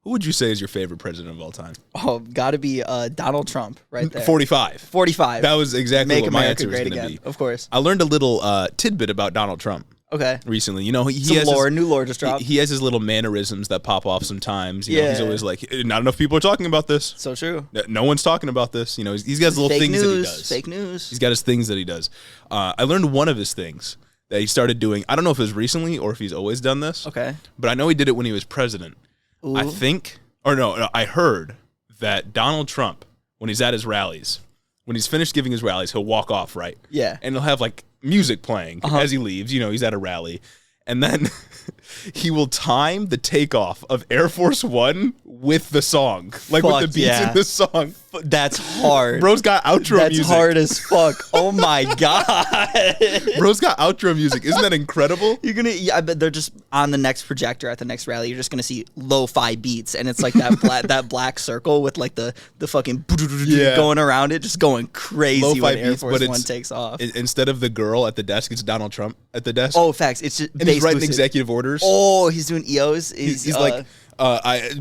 Who would you say is your favorite president of all time? Oh, gotta be Donald Trump right there. 45. 45. That was exactly Make what my America answer was great going to again. be. Of course. I learned a little tidbit about Donald Trump. Okay. Recently, he Some has lore, new lore just dropped. He has his little mannerisms that pop off sometimes. You know, he's Yeah. always like, not enough people are talking about this. So true. No one's talking about this. You know, he's got his little Fake things news. that he does. Fake news. He's got his things that he does. I learned one of his things that he started doing. I don't know if it was recently or if he's always done this. Okay. But I know he did it when he was president. Ooh. I heard that Donald Trump, when he's at his rallies, when he's finished giving his rallies, he'll walk off, right? Yeah. And he'll have like music playing as he leaves. You know, he's at a rally. And then he will time the takeoff of Air Force One with the song. Like with the beats in the song. That's hard. Bro's got outro music. That's hard as fuck. Oh my God. Bro's got outro music. Isn't that incredible? I bet they're just on the next projector at the next rally. You're just gonna see lo-fi beats, and it's like that that black circle with like the fucking going around it, just going crazy Lo-fi when Air beats, Force One takes off. Instead of the girl at the desk, it's Donald Trump at the desk. Oh, facts. It's just and he's writing executive orders. Oh, he's doing EOs. He's like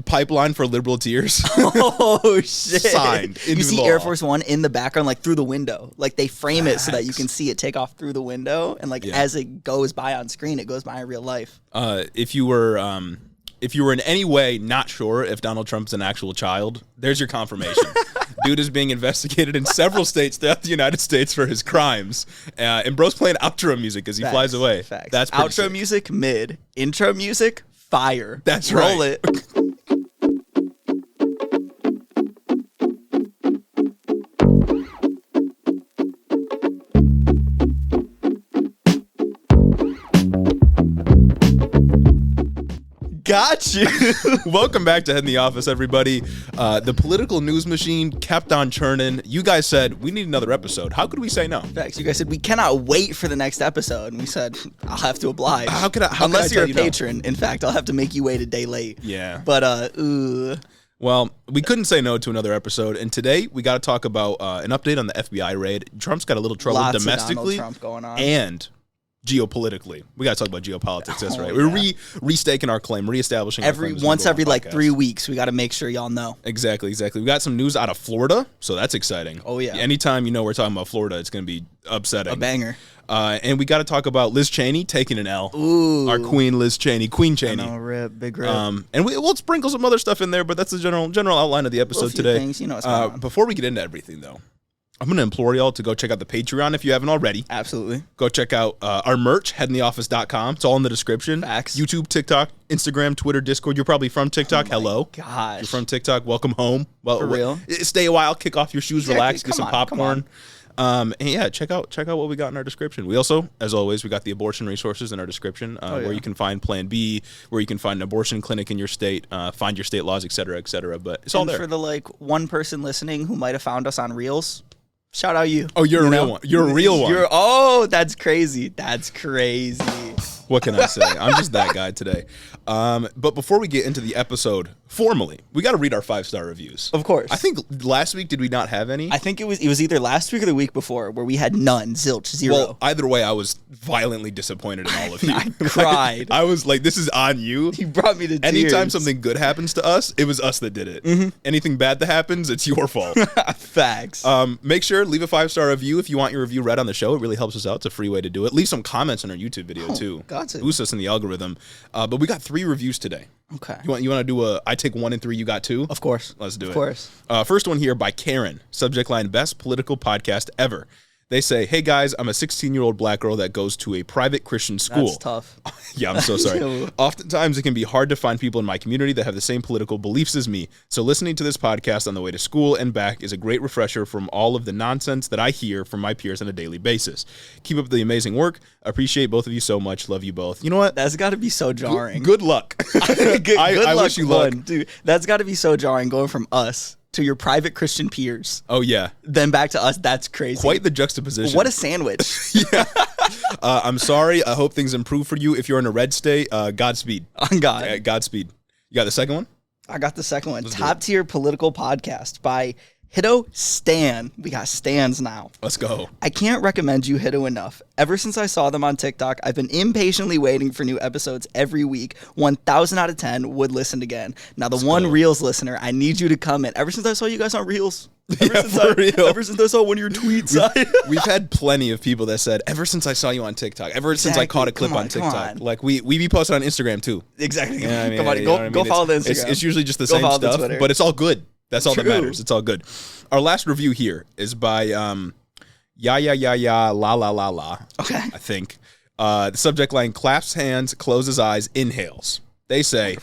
pipeline for liberal tears. Oh shit! Signed. You see law. Air Force One in the background, like through the window. Like they frame it so that you can see it take off through the window, and like as it goes by on screen, it goes by in real life. If you were in any way not sure if Donald Trump's an actual child, there's your confirmation. Dude is being investigated in several states throughout the United States for his crimes. And bro's playing outro music as he flies away. Facts. That's pretty outro sick. music, mid. Intro music, fire. That's Roll right. it. Got you. Welcome back to Head in the Office, everybody. The political news machine kept on churning. You guys said, we need another episode. How could we say no? Facts. You guys said, we cannot wait for the next episode. And we said, I'll have to oblige. How could I Unless tell you're a you no? patron. In fact, I'll have to make you wait a day late. Yeah. But, Well, we couldn't say no to another episode. And today, we got to talk about an update on the FBI raid. Trump's got a little trouble lots domestically of Donald Trump going on. and geopolitically. We got to talk about geopolitics. That's right. yeah. We're restaking our claim, reestablishing our claim as we once go on every like podcast. 3 weeks, we got to make sure y'all know. Exactly. We got some news out of Florida, so that's exciting. Oh, yeah. Anytime we're talking about Florida, it's going to be upsetting. A banger. And we got to talk about Liz Cheney taking an L. Ooh. Our queen, Liz Cheney. Queen Cheney. I know, rip, big rip. And we'll sprinkle some other stuff in there, but that's the general outline of the episode few today. things, you know what's going on. Before we get into everything, though, I'm going to implore y'all to go check out the Patreon if you haven't already. Absolutely. Go check out our merch, headintheoffice.com. It's all in the description. Facts. YouTube, TikTok, Instagram, Twitter, Discord. You're probably from TikTok. Hello. Gosh. You're from TikTok. Welcome home. Well, For real? Stay a while, kick off your shoes, Exactly. relax, get Come some on, come popcorn. And yeah, check out what we got in our description. We also, as always, we got the abortion resources in our description, where you can find Plan B, where you can find an abortion clinic in your state, find your state laws, et cetera, et cetera. But it's all And there. for the like one person listening who might have found us on Reels, shout out you. Oh, you're a real one. You're a real one. That's crazy. That's crazy. What can I say? I'm just that guy today. But before we get into the episode formally, we got to read our 5-star reviews. Of course. I think last week, did we not have any? I think it was either last week or the week before where we had none, zilch, zero. Well, either way, I was violently disappointed in all of you. I cried. I was like, this is on you. He brought me to tears. Anytime something good happens to us, it was us that did it. Anything bad that happens, it's your fault. Facts. Make sure, leave a 5-star review if you want your review read on the show. It really helps us out. It's a free way to do it. Leave some comments on our YouTube video, too. Gotcha. Boost us in the algorithm. But we got 3 reviews today. Okay. You want to do a I take 1 and 3, you got 2? Of course. Let's do it. Of course. First one here by Karen. Subject line, best political podcast ever. They say, hey guys, I'm a 16-year-old black girl that goes to a private Christian school. That's tough. Yeah, I'm so sorry. Oftentimes, it can be hard to find people in my community that have the same political beliefs as me. So listening to this podcast on the way to school and back is a great refresher from all of the nonsense that I hear from my peers on a daily basis. Keep up the amazing work. Appreciate both of you so much. Love you both. You know what? That's got to be so jarring. Good luck. Good I luck, wish you luck. Dude, that's got to be so jarring going from us to your private Christian peers. Oh, yeah. Then back to us. That's crazy. Quite the juxtaposition. What a sandwich. Yeah. I'm sorry. I hope things improve for you. If you're in a red state, Godspeed. On God. Godspeed. You got the second one? I got the second one. Top tier political podcast by Hiddo Stan. We got Stans now. Let's go. I can't recommend you Hiddo enough. Ever since I saw them on TikTok, I've been impatiently waiting for new episodes every week. 1,000 out of 10 would listen again. Now, the one Reels listener, I need you to comment. Ever since I saw you guys on Reels, ever since I saw one of your tweets, we've had plenty of people that said, ever since I saw you on TikTok, ever since I caught a clip on TikTok. Like, we be posted on Instagram, too. Exactly. Yeah, I mean, come on, go follow the Instagram. It's usually just the same stuff, but it's all good. That's all that matters. It's all good. Our last review here is by la la la la. Okay. I think. The subject line, clasps hands, closes eyes, inhales. They say,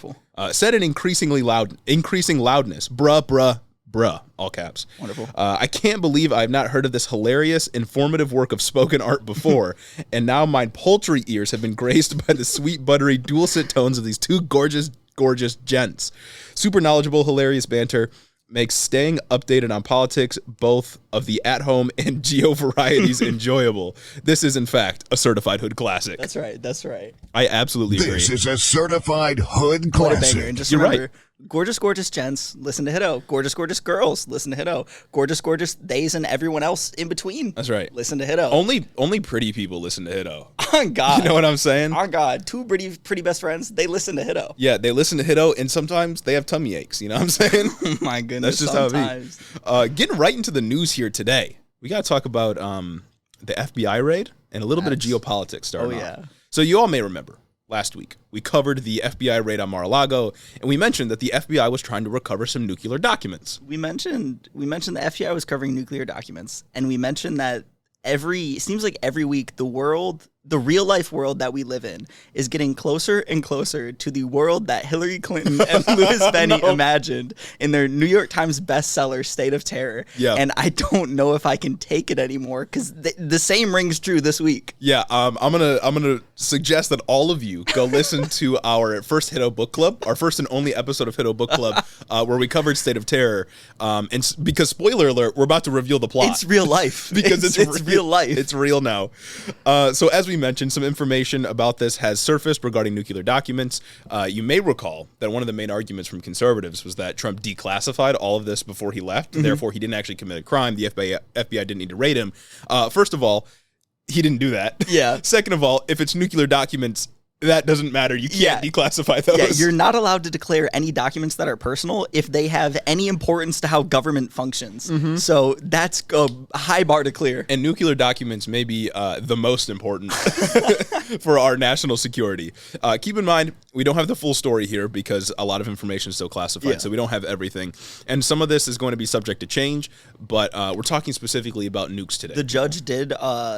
said in increasing loudness, bruh, all caps. Wonderful. I can't believe I've not heard of this hilarious, informative work of spoken art before, and now my poultry ears have been graced by the sweet, buttery, dulcet tones of these two gorgeous gents. Super knowledgeable, hilarious banter makes staying updated on politics, both of the at-home and geo-varieties, enjoyable. This is, in fact, a certified hood classic. That's right. I absolutely agree. This is a certified hood classic. And just You're remember, right. Gorgeous gents, listen to Hiddo. Gorgeous girls, listen to Hiddo. Gorgeous theys and everyone else in between. That's right. Listen to Hiddo. Only pretty people listen to Hiddo. On God. You know what I'm saying? On God. Two pretty best friends, they listen to Hiddo. Yeah, they listen to Hiddo, and sometimes they have tummy aches. You know what I'm saying? Oh my goodness. That's just sometimes. how it be. Getting right into the news here today. We got to talk about the FBI raid and a little bit of geopolitics starting off. So you all may remember. Last week, we covered the FBI raid on Mar-a-Lago, and we mentioned that the FBI was trying to recover some nuclear documents. We mentioned the FBI was covering nuclear documents, and we mentioned that it seems like every week the real life world that we live in is getting closer and closer to the world that Hillary Clinton and Louis Benny imagined in their New York Times bestseller State of Terror. Yeah. And I don't know if I can take it anymore because the same rings true this week. Yeah, I'm gonna suggest that all of you go listen to our first Hiddo Book Club, our first and only episode of Hiddo Book Club, where we covered State of Terror. And because spoiler alert, we're about to reveal the plot. It's real life. Because it's real life. It's real now. So as we mentioned, some information about this has surfaced regarding nuclear documents. You may recall that one of the main arguments from conservatives was that Trump declassified all of this before he left. Mm-hmm. Therefore, he didn't actually commit a crime. The FBI didn't need to raid him. First of all, he didn't do that. Yeah. Second of all, if it's nuclear documents, that doesn't matter. You can't declassify those. Yeah, you're not allowed to declare any documents that are personal if they have any importance to how government functions. Mm-hmm. So that's a high bar to clear. And nuclear documents may be the most important for our national security. Keep in mind, we don't have the full story here because a lot of information is still classified, so we don't have everything. And some of this is going to be subject to change, but we're talking specifically about nukes today. The judge did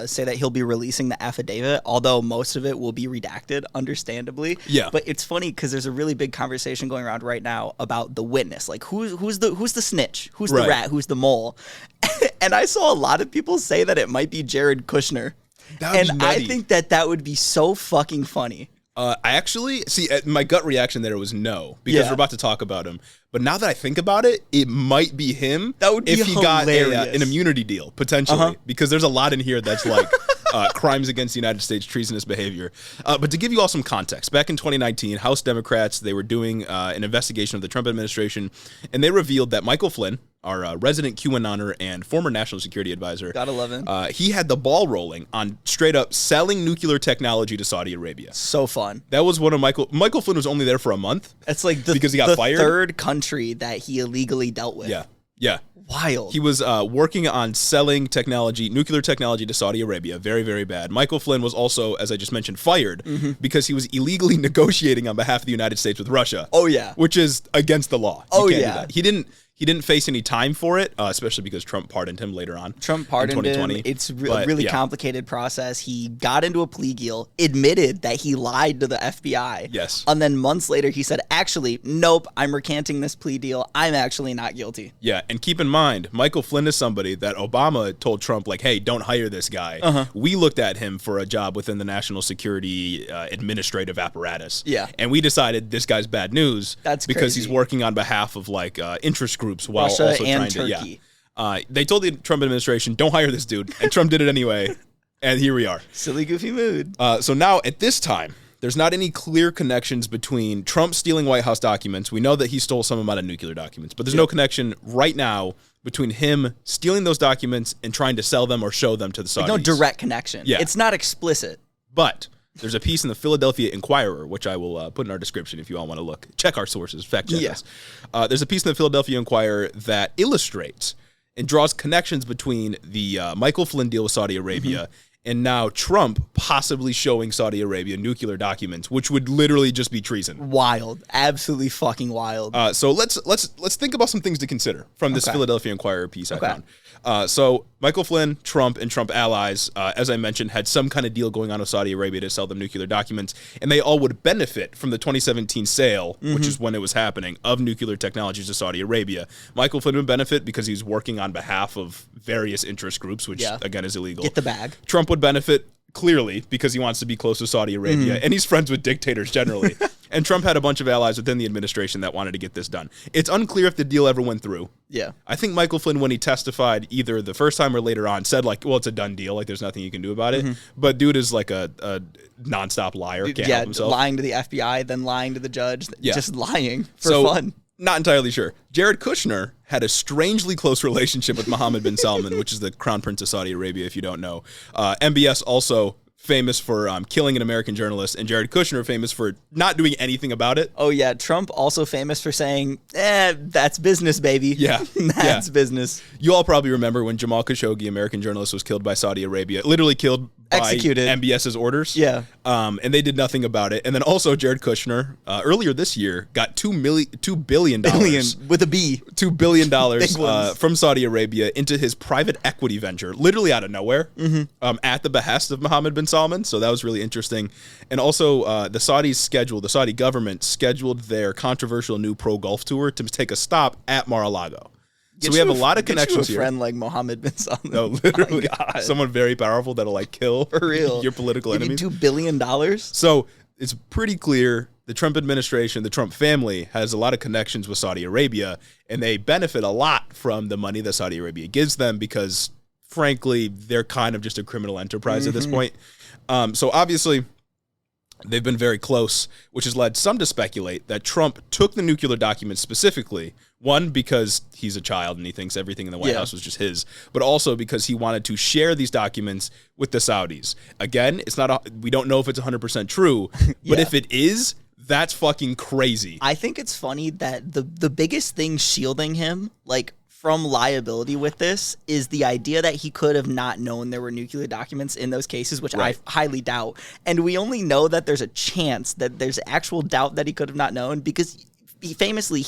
say that he'll be releasing the affidavit, although most of it will be redacted, understandably. Yeah. But it's funny because there's a really big conversation going around right now about the witness. Like, who's the snitch? Who's the rat? Who's the mole? And I saw a lot of people say that it might be Jared Kushner. And I think that would be so fucking funny. I actually see my gut reaction there was no, because we're about to talk about him. But now that I think about it, it might be him. That would be if he hilarious. got an immunity deal potentially, because there's a lot in here that's like crimes against the United States, treasonous behavior. But to give you all some context, back in 2019, House Democrats, they were doing an investigation of the Trump administration, and they revealed that Michael Flynn, our resident QAnoner and former national security advisor, gotta love him. He had the ball rolling on straight up selling nuclear technology to Saudi Arabia. So fun. That was one of Michael Flynn was only there for a month. It's like because he got fired. Third country that he illegally dealt with. Yeah. Wild. He was working on selling nuclear technology to Saudi Arabia. Very, very bad. Michael Flynn was also, as I just mentioned, fired because he was illegally negotiating on behalf of the United States with Russia. Oh, yeah. Which is against the law. Oh, you can't yeah. do that. He didn't face any time for it, especially because Trump pardoned him later on. Trump pardoned him. It's a really complicated process. He got into a plea deal, admitted that he lied to the FBI. Yes. And then months later, he said, actually, nope, I'm recanting this plea deal. I'm actually not guilty. Yeah, and keep in mind, Michael Flynn is somebody that Obama told Trump, like, hey, don't hire this guy. We looked at him for a job within the national security administrative apparatus. Yeah. And we decided this guy's bad news. That's because crazy. he's working on behalf of, like, interest groups while Russia also and trying Turkey. to they told the Trump administration, don't hire this dude, and Trump did it anyway, and here we are. Silly goofy mood. So now at this time, there's not any clear connections between Trump stealing White House documents. We know that he stole some amount of nuclear documents, but there's no connection right now between him stealing those documents and trying to sell them or show them to the Saudis. Like no direct connection. Yeah. It's not explicit. But there's a piece in the Philadelphia Inquirer, which I will put in our description if you all want to look. Check our sources, fact check us. There's a piece in the Philadelphia Inquirer that illustrates and draws connections between the Michael Flynn deal with Saudi Arabia and now Trump possibly showing Saudi Arabia nuclear documents, which would literally just be treason. Wild. Absolutely fucking wild. So let's think about some things to consider from this Philadelphia Inquirer piece I found. So Michael Flynn, Trump, and Trump allies, as I mentioned, had some kind of deal going on with Saudi Arabia to sell them nuclear documents, and they all would benefit from the 2017 sale, which is when it was happening, of nuclear technologies to Saudi Arabia. Michael Flynn would benefit because he's working on behalf of various interest groups, which, again, is illegal. Get the bag. Trump would benefit clearly because he wants to be close to Saudi Arabia, and he's friends with dictators generally. And Trump had a bunch of allies within the administration that wanted to get this done. It's unclear if the deal ever went through. Yeah. I think Michael Flynn, when he testified either the first time or later on, said like, well, it's a done deal. Like, there's nothing you can do about it. But dude is like a nonstop liar. Can't help himself. Lying to the FBI, then lying to the judge. Just lying for fun. Not entirely sure. Jared Kushner had a strangely close relationship with Mohammed bin Salman, which is the crown prince of Saudi Arabia, if you don't know. MBS also famous for killing an American journalist, and Jared Kushner famous for not doing anything about it. Oh, yeah. Trump also famous for saying, that's business, baby. Yeah. That's business. You all probably remember when Jamal Khashoggi, American journalist, was killed by Saudi Arabia, literally killed by executed. MBS's orders. Yeah. And they did nothing about it. And then also Jared Kushner, earlier this year, got $2 billion. With a B. $2 billion from Saudi Arabia into his private equity venture, literally out of nowhere, at the behest of Mohammed bin Salman. So that was really interesting. And also the Saudi government scheduled their controversial new pro golf tour to take a stop at Mar-a-Lago. So we have a lot of connections here. A friend like Mohammed bin Salman. No, literally, someone very powerful that'll like kill for real your political enemies. $2 billion. So it's pretty clear the Trump administration, the Trump family, has a lot of connections with Saudi Arabia, and they benefit a lot from the money that Saudi Arabia gives them because, frankly, they're kind of just a criminal enterprise at this point. So obviously, they've been very close, which has led some to speculate that Trump took the nuclear documents specifically, one, because he's a child and he thinks everything in the White House was just his, but also because he wanted to share these documents with the Saudis. Again, we don't know if it's 100% true, but if it is, that's fucking crazy. I think it's funny that the biggest thing shielding him, like, from liability with this is the idea that he could have not known there were nuclear documents in those cases, which I highly doubt. And we only know that there's a chance that there's actual doubt that he could have not known because he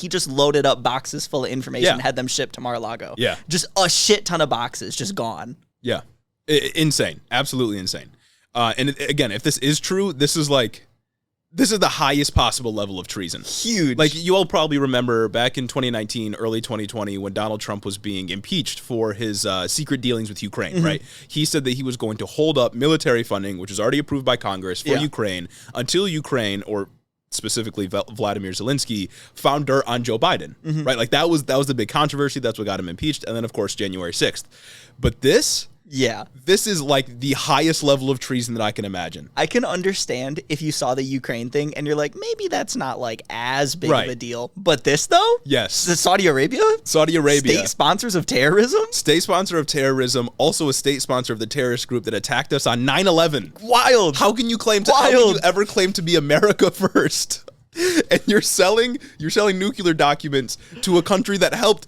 just loaded up boxes full of information and had them shipped to Mar-a-Lago. Yeah. Just a shit ton of boxes just gone. Yeah. Insane. Absolutely insane. And again, if this is true, this is the highest possible level of treason. Huge. Like, you all probably remember back in 2019, early 2020, when Donald Trump was being impeached for his secret dealings with Ukraine, right? He said that he was going to hold up military funding, which was already approved by Congress for Ukraine, until Ukraine, or specifically Vladimir Zelensky, found dirt on Joe Biden, right? Like, that was the big controversy. That's what got him impeached. And then, of course, January 6th. But this is like the highest level of treason that I can imagine. I can understand if you saw the Ukraine thing and you're like, maybe that's not like as big of a deal. But this though? Yes. The Saudi Arabia? State sponsors of terrorism? State sponsor of terrorism, also a state sponsor of the terrorist group that attacked us on 9/11. Wild. How can you ever claim to be America first? And you're selling nuclear documents to a country that helped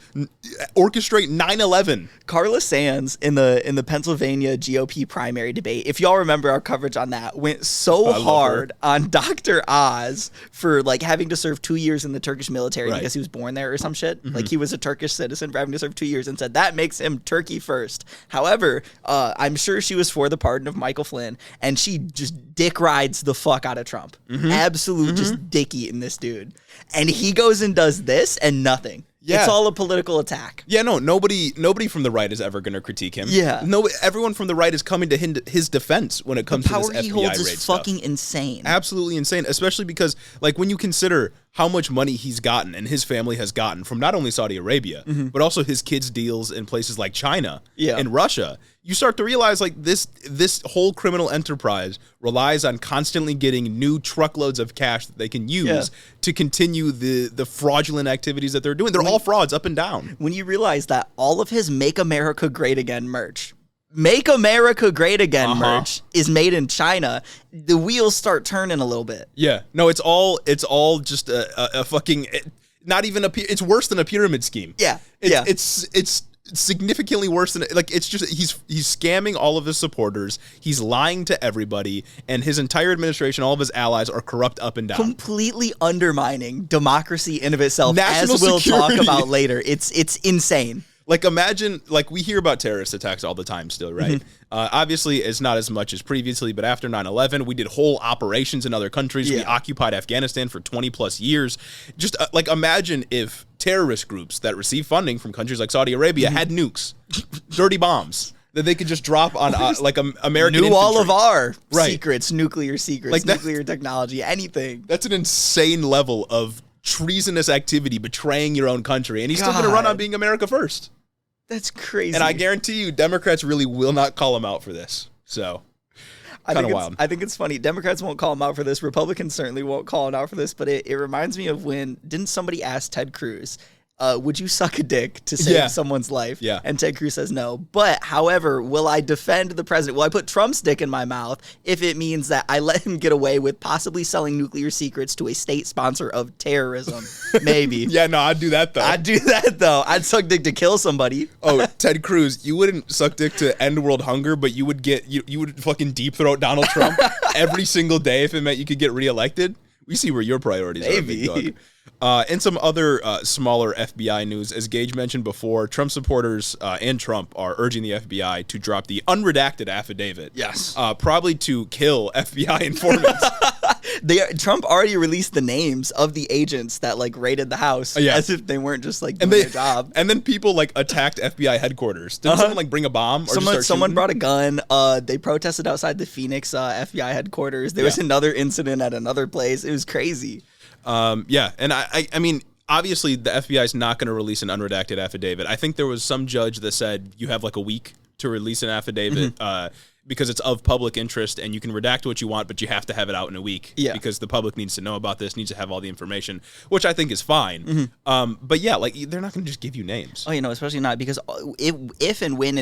orchestrate 9/11. Carla Sands in the Pennsylvania GOP primary debate, if y'all remember our coverage on that, went so hard on Dr. Oz for like having to serve 2 years in the Turkish military because he was born there or some shit. Like he was a Turkish citizen for having to serve 2 years, and said that makes him Turkey first. However, I'm sure she was for the pardon of Michael Flynn, and she just dick rides the fuck out of Trump. Absolute just dicky in this dude. And he goes and does this and nothing. Yeah. It's all a political attack. Yeah, no, nobody from the right is ever going to critique him. Yeah. No, everyone from the right is coming to his defense when it comes to this FBI raid stuff. The power he holds is fucking insane. Absolutely insane, especially because, like, when you consider how much money he's gotten and his family has gotten from not only Saudi Arabia, but also his kids' deals in places like China and Russia, you start to realize like this whole criminal enterprise relies on constantly getting new truckloads of cash that they can use to continue the fraudulent activities that they're doing. They're all frauds up and down. When you realize that all of his Make America Great Again merch, Make America Great Again merch is made in China, the wheels start turning a little bit. Yeah. No, it's all just a fucking, not even it's worse than a pyramid scheme. Yeah. It's significantly worse than, like, it's just, he's scamming all of his supporters. He's lying to everybody, and his entire administration, all of his allies are corrupt up and down. Completely undermining democracy in of itself, National as we'll security. talk about later. It's insane. Like, imagine, like, we hear about terrorist attacks all the time still, right? Obviously, it's not as much as previously, but after 9/11, we did whole operations in other countries. We occupied Afghanistan for 20 plus years. Just, like, imagine if terrorist groups that receive funding from countries like Saudi Arabia had nukes, dirty bombs, that they could just drop on, like, American infantry. All of our secrets, nuclear secrets, like nuclear technology, anything. That's an insane level of treasonous activity, betraying your own country, and he's still going to run on being America first. That's crazy. And I guarantee you, Democrats really will not call him out for this. So, kind of wild. I think it's funny. Democrats won't call him out for this. Republicans certainly won't call him out for this. But it reminds me of when, didn't somebody ask Ted Cruz, would you suck a dick to save someone's life? Yeah. And Ted Cruz says no. But, however, will I defend the president? Will I put Trump's dick in my mouth if it means that I let him get away with possibly selling nuclear secrets to a state sponsor of terrorism? Maybe. Yeah, no, I'd do that, though. I'd suck dick to kill somebody. Oh, Ted Cruz, you wouldn't suck dick to end world hunger, but you would you would fucking deep throat Donald Trump every single day if it meant you could get reelected. We see where your priorities are, big dog. And some other smaller FBI news. As Gage mentioned before, Trump supporters and Trump are urging the FBI to drop the unredacted affidavit. Yes. Probably to kill FBI informants. Trump already released the names of the agents that like raided the house as if they weren't just like doing their job. And then people like attacked FBI headquarters. Didn't someone like bring a bomb? Or someone brought a gun. They protested outside the Phoenix FBI headquarters. There was another incident at another place. It was crazy. Yeah, and I mean, obviously the FBI is not going to release an unredacted affidavit. I think there was some judge that said you have like a week to release an affidavit because it's of public interest, and you can redact what you want, but you have to have it out in a week because the public needs to know about this, needs to have all the information, which I think is fine. But yeah, like they're not going to just give you names. Oh, especially not because if and when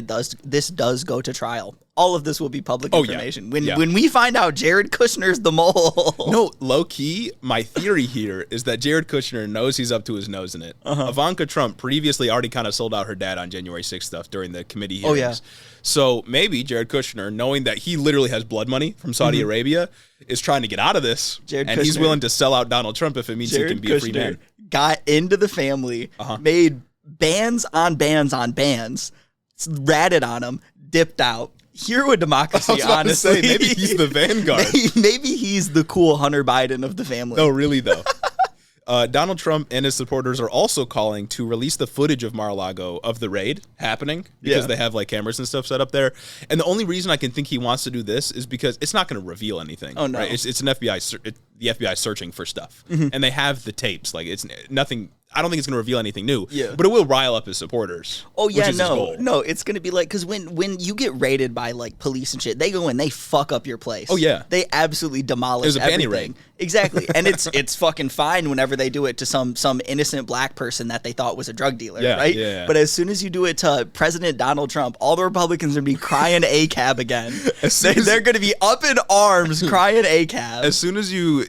this does go to trial, all of this will be public information. When we find out Jared Kushner's the mole. No, low key, my theory here is that Jared Kushner knows he's up to his nose in it. Ivanka Trump previously already kind of sold out her dad on January 6th stuff during the committee hearings. Oh, yeah. So maybe Jared Kushner, knowing that he literally has blood money from Saudi Arabia, is trying to get out of this. He's willing to sell out Donald Trump if it means he can be a free man. Got into the family, made bans on bans on bans, ratted on him, dipped out. Hero of democracy, honestly. Maybe he's the vanguard. Maybe he's the cool Hunter Biden of the family. No, really, though. Donald Trump and his supporters are also calling to release the footage of Mar-a-Lago of the raid happening because they have like cameras and stuff set up there. And the only reason I can think he wants to do this is because it's not going to reveal anything. Oh, no. Right? It's an FBI. The FBI searching for stuff, and they have the tapes. Like it's nothing. I don't think it's going to reveal anything new. Yeah. But it will rile up his supporters. Oh yeah, no, it's going to be like because when you get raided by like police and shit, they go in, they fuck up your place. Oh yeah, they absolutely demolish. There's a panty raid. Exactly, and it's fucking fine whenever they do it to some innocent black person that they thought was a drug dealer, right? Yeah. But as soon as you do it to President Donald Trump, all the Republicans are going to be crying ACAB again. They're going to be up in arms crying ACAB. As soon as you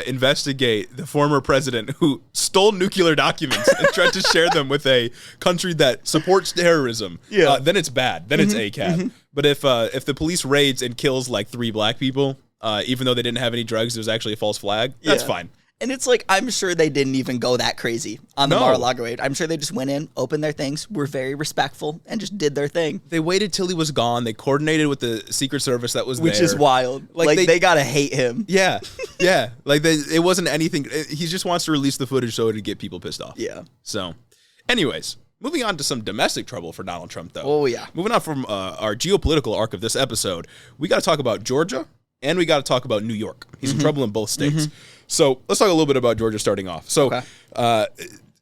investigate the former president who stole nuclear documents and tried to share them with a country that supports terrorism, then it's bad. Then it's ACAB. But if the police raids and kills like 3 black people, even though they didn't have any drugs, it was actually a false flag, that's fine. And it's like, I'm sure they didn't even go that crazy on the Mar-a-Lago raid. I'm sure they just went in, opened their things, were very respectful, and just did their thing. They waited till he was gone. They coordinated with the Secret Service that was there. Which is wild. Like they gotta hate him. Yeah. Yeah. Like it wasn't anything. He just wants to release the footage so it'd get people pissed off. Yeah. So, anyways, moving on to some domestic trouble for Donald Trump, though. Oh, yeah. Moving on from our geopolitical arc of this episode, we got to talk about Georgia and we got to talk about New York. He's in trouble in both states. So let's talk a little bit about Georgia starting off. So,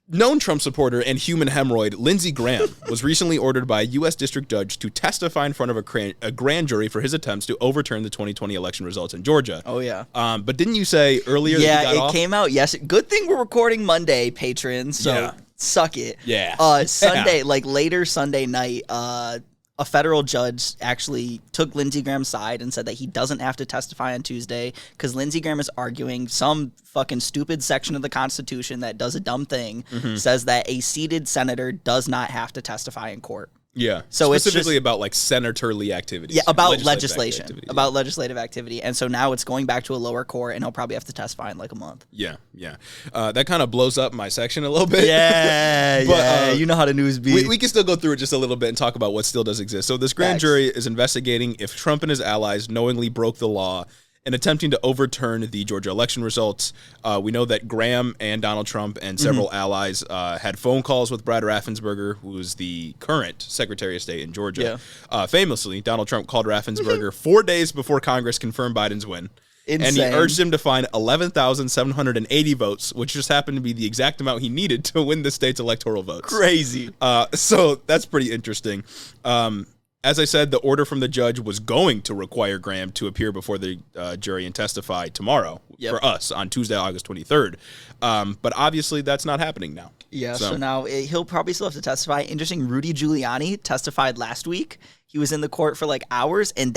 known Trump supporter and human hemorrhoid Lindsey Graham was recently ordered by a U.S. district judge to testify in front of a grand jury for his attempts to overturn the 2020 election results in Georgia. Oh, yeah. But didn't you say earlier that he got off? Yeah, it came out. Yes. Good thing we're recording Monday, patrons. So suck it. Yeah. Sunday, later Sunday night, a federal judge actually took Lindsey Graham's side and said that he doesn't have to testify on Tuesday because Lindsey Graham is arguing some fucking stupid section of the Constitution that does a dumb thing, says that a seated senator does not have to testify in court. Yeah. So specifically about senatorly activities. Yeah, about legislation, about legislative activity. And so now it's going back to a lower court and he'll probably have to testify in a month. Yeah. That kind of blows up my section a little bit. Yeah, but, you know how the news be. We can still go through it just a little bit and talk about what still does exist. So this grand jury is investigating if Trump and his allies knowingly broke the law in attempting to overturn the Georgia election results. We know that Graham and Donald Trump and several allies had phone calls with Brad Raffensperger, who is the current Secretary of State in Georgia. Famously, Donald Trump called Raffensperger 4 days before Congress confirmed Biden's win. Insane. And he urged him to find 11,780 votes, which just happened to be the exact amount he needed to win the state's electoral votes. Crazy. So that's pretty interesting. As I said, the order from the judge was going to require Graham to appear before the jury and testify tomorrow for us on Tuesday, August 23rd. But obviously, that's not happening now. Yeah, so now he'll probably still have to testify. Interesting, Rudy Giuliani testified last week. He was in the court for hours, and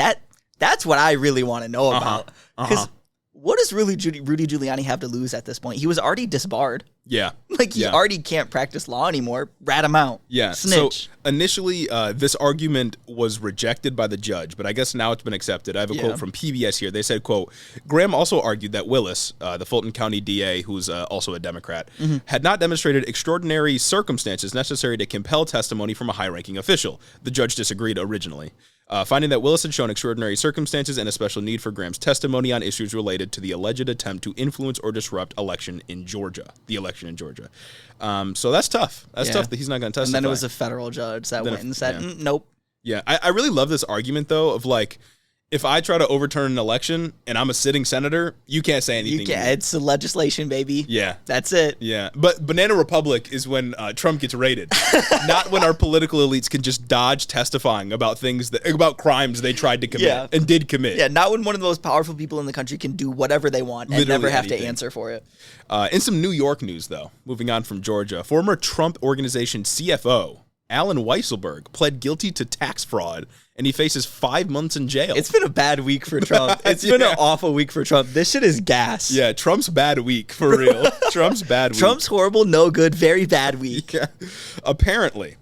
that's what I really want to know about. Because what does Rudy Giuliani have to lose at this point? He was already disbarred. Yeah. He already can't practice law anymore. Rat him out. Yeah. Snitch. So initially, this argument was rejected by the judge, but I guess now it's been accepted. I have a quote from PBS here. They said, quote, Graham also argued that Willis, the Fulton County DA, who's also a Democrat, had not demonstrated extraordinary circumstances necessary to compel testimony from a high-ranking official. The judge disagreed originally. Finding that Willis had shown extraordinary circumstances and a special need for Graham's testimony on issues related to the alleged attempt to influence or disrupt the election in Georgia. So that's tough. That's tough that he's not going to testify. And then it was a federal judge that went and said, nope. Yeah, I really love this argument, though, of if I try to overturn an election and I'm a sitting senator, you can't say anything. You can't. It's a legislation, baby. Yeah. That's it. Yeah. But Banana Republic is when Trump gets raided. Not when our political elites can just dodge testifying about about crimes they tried to commit and did commit. Yeah, not when one of the most powerful people in the country can do whatever they want and never have to answer for it. In some New York news, though, moving on from Georgia, former Trump Organization CFO Alan Weisselberg pled guilty to tax fraud, and he faces 5 months in jail. It's been a bad week for Trump. It's been an awful week for Trump. This shit is gas. Yeah, Trump's bad week, for real. Trump's bad week. Trump's horrible, no good, very bad week. Yeah. Apparently,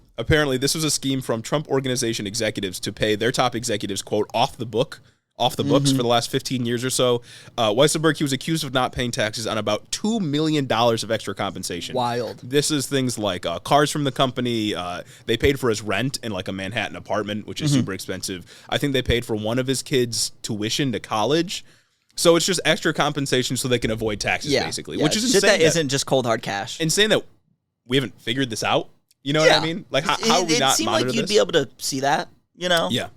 this was a scheme from Trump Organization executives to pay their top executives, quote, off the books for the last 15 years or so. Weisselberg, he was accused of not paying taxes on about $2 million of extra compensation. Wild. This is things like cars from the company. They paid for his rent in a Manhattan apartment, which is super expensive. I think they paid for one of his kids' tuition to college. So it's just extra compensation so they can avoid taxes, basically. Which is insane. That isn't just cold hard cash. Insane that we haven't figured this out. You know what I mean? How would we not monitor this? It seemed like you'd be able to see that. Yeah.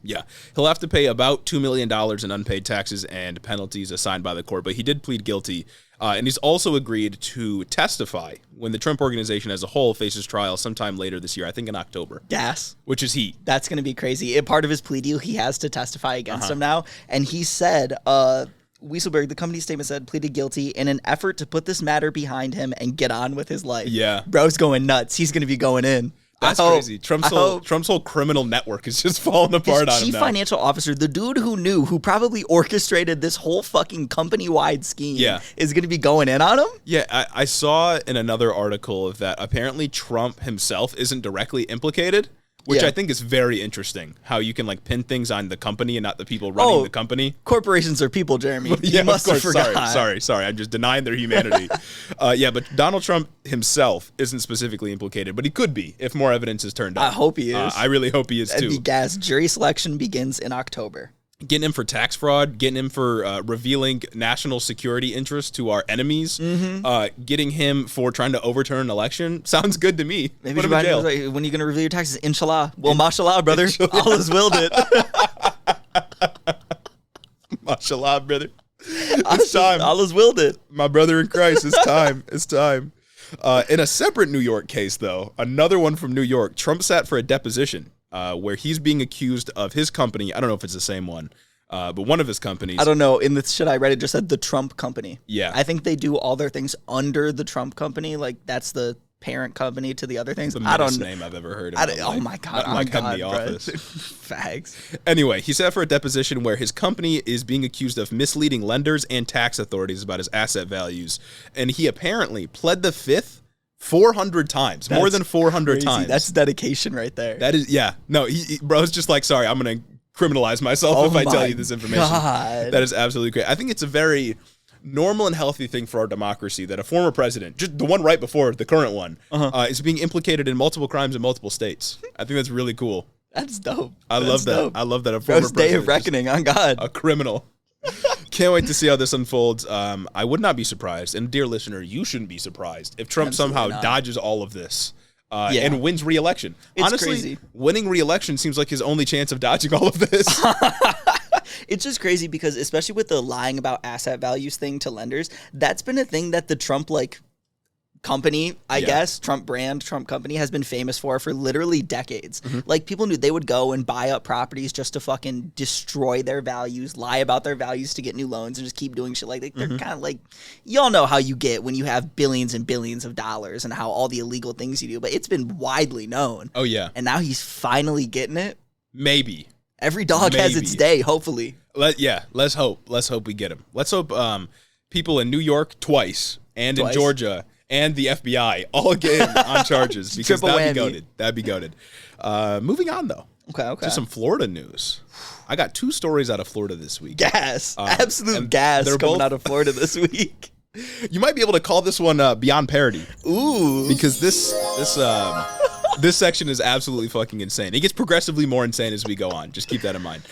He'll have to pay about $2 million in unpaid taxes and penalties assigned by the court, but he did plead guilty. And he's also agreed to testify when the Trump Organization as a whole faces trial sometime later this year, I think in October. Gas. Which is heat. That's going to be crazy. Part of his plea deal, he has to testify against him now. And he said, Weisselberg, the company statement said, pleaded guilty in an effort to put this matter behind him and get on with his life. Yeah. Bro's going nuts. He's going to be going in. That's crazy. Trump's whole criminal network is just falling apart on him now. Chief financial officer, the dude who probably orchestrated this whole fucking company-wide scheme, is going to be going in on him? Yeah, I saw in another article that apparently Trump himself isn't directly implicated, which I think is very interesting, how you can pin things on the company and not the people running the company. Corporations are people, Jeremy. You must have forgot. Sorry. I'm just denying their humanity. But Donald Trump himself isn't specifically implicated, but he could be if more evidence is turned up. I hope he is. I really hope he is, too. That'd be gas. Jury selection begins in October. Getting him for tax fraud, getting him for revealing national security interests to our enemies, getting him for trying to overturn an election sounds good to me. Maybe put him in jail. When are you going to reveal your taxes? Inshallah. Well, mashallah, brother. Allah has willed it. Mashallah, brother. It's time. Allah's willed it. My brother in Christ, it's time. It's time. In a separate New York case, though, another one from New York, Trump sat for a deposition where he's being accused of his company. I don't know if it's the same one, but one of his companies. I don't know. In the shit I read, it just said the Trump company. Yeah. I think they do all their things under the Trump company. Like, that's the parent company to the other things. The meanest name I've ever heard. Oh my God. My company office. Fags. Anyway, he sat for a deposition where his company is being accused of misleading lenders and tax authorities about his asset values. And he apparently pled the fifth 400 times, more than 400 crazy. times. That's dedication right there. That is, yeah. No, bro's just like, sorry, I'm going to criminalize myself if I tell you this information. God. That is absolutely great. I think it's a very normal and healthy thing for our democracy that a former president, just the one right before the current one, is being implicated in multiple crimes in multiple states. I think that's really cool. That's dope. I love that. I love that a former Bro's day president of reckoning, on God. a criminal. Can't wait to see how this unfolds. I would not be surprised, and dear listener, you shouldn't be surprised if Trump somehow dodges all of this and wins re-election. It's Honestly, crazy. Winning re-election seems like his only chance of dodging all of this. It's just crazy because, especially with the lying about asset values thing to lenders, that's been a thing that the Trump company, I guess, Trump brand, Trump company has been famous for literally decades. Like, people knew they would go and buy up properties just to fucking destroy their values, lie about their values to get new loans, and just keep doing shit like that. They're kind of like, y'all know how you get when you have billions and billions of dollars and how all the illegal things you do, but it's been widely known. Oh, yeah. And now he's finally getting it. Maybe. Every dog has its day, hopefully. Let's hope. Let's hope we get him. Let's hope people in New York twice and in Georgia and the FBI all get him on charges because that'd be goated. That'd be goated. Moving on, though. Okay. To some Florida news. I got two stories out of Florida this week. Absolute gas coming out of Florida this week. You might be able to call this one beyond parody. Ooh. Because this section is absolutely fucking insane. It gets progressively more insane as we go on. Just keep that in mind.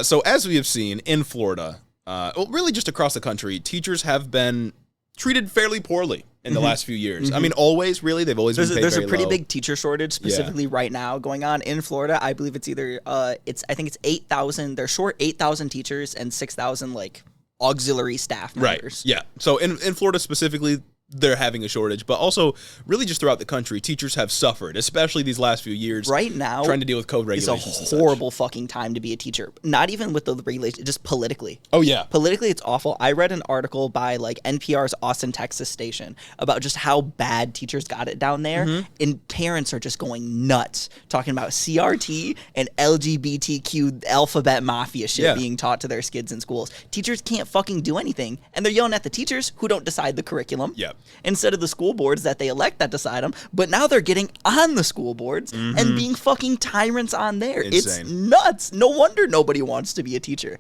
So as we have seen in Florida, really just across the country, teachers have been treated fairly poorly in the last few years. I mean, always, really. They've always been paid There's a very pretty low. big teacher shortage specifically right now going on in Florida. I believe it's either, I think it's 8,000. They're short 8,000 teachers and 6,000, auxiliary staff members. Right, yeah. So in Florida specifically, they're having a shortage, but also really just throughout the country, teachers have suffered, especially these last few years. Right now, trying to deal with COVID regulations. It's a horrible fucking time to be a teacher. Not even with the regulations, just politically. Oh yeah, politically, it's awful. I read an article by NPR's Austin, Texas station about just how bad teachers got it down there, and parents are just going nuts talking about CRT and LGBTQ alphabet mafia shit being taught to their kids in schools. Teachers can't fucking do anything, and they're yelling at the teachers who don't decide the curriculum. Yeah. Instead of the school boards that they elect that decide them, but now they're getting on the school boards and being fucking tyrants on there. Insane. It's nuts. No wonder nobody wants to be a teacher.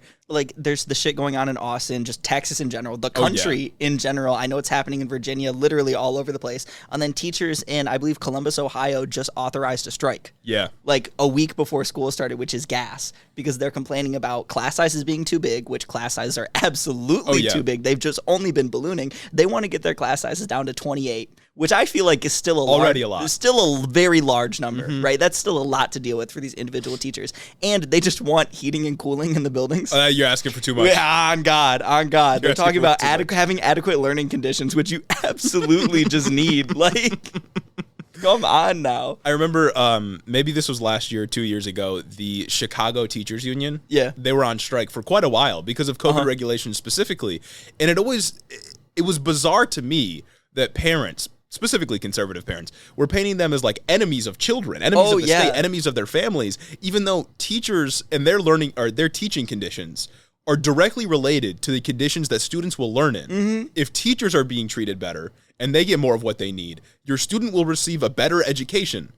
There's the shit going on in Austin, just Texas in general, the country in general. I know it's happening in Virginia, literally all over the place. And then teachers in, I believe, Columbus, Ohio, just authorized a strike. Yeah. A week before school started, which is gas, because they're complaining about class sizes being too big, which class sizes are absolutely too big. They've just only been ballooning. They want to get their class sizes down to 28, which I feel like is still already a lot. Still a very large number, right? That's still a lot to deal with for these individual teachers. And they just want heating and cooling in the buildings. You're asking for too much. Yeah, on God. They're talking about having adequate learning conditions, which you absolutely just need. Come on now. I remember maybe this was last year or 2 years ago, the Chicago Teachers Union. Yeah. They were on strike for quite a while because of COVID regulations specifically. And it was bizarre to me that parents, specifically conservative parents, were painting them as enemies of children, enemies of the state, enemies of their families, even though teachers and their learning or their teaching conditions are directly related to the conditions that students will learn in. If teachers are being treated better and they get more of what they need, your student will receive a better education.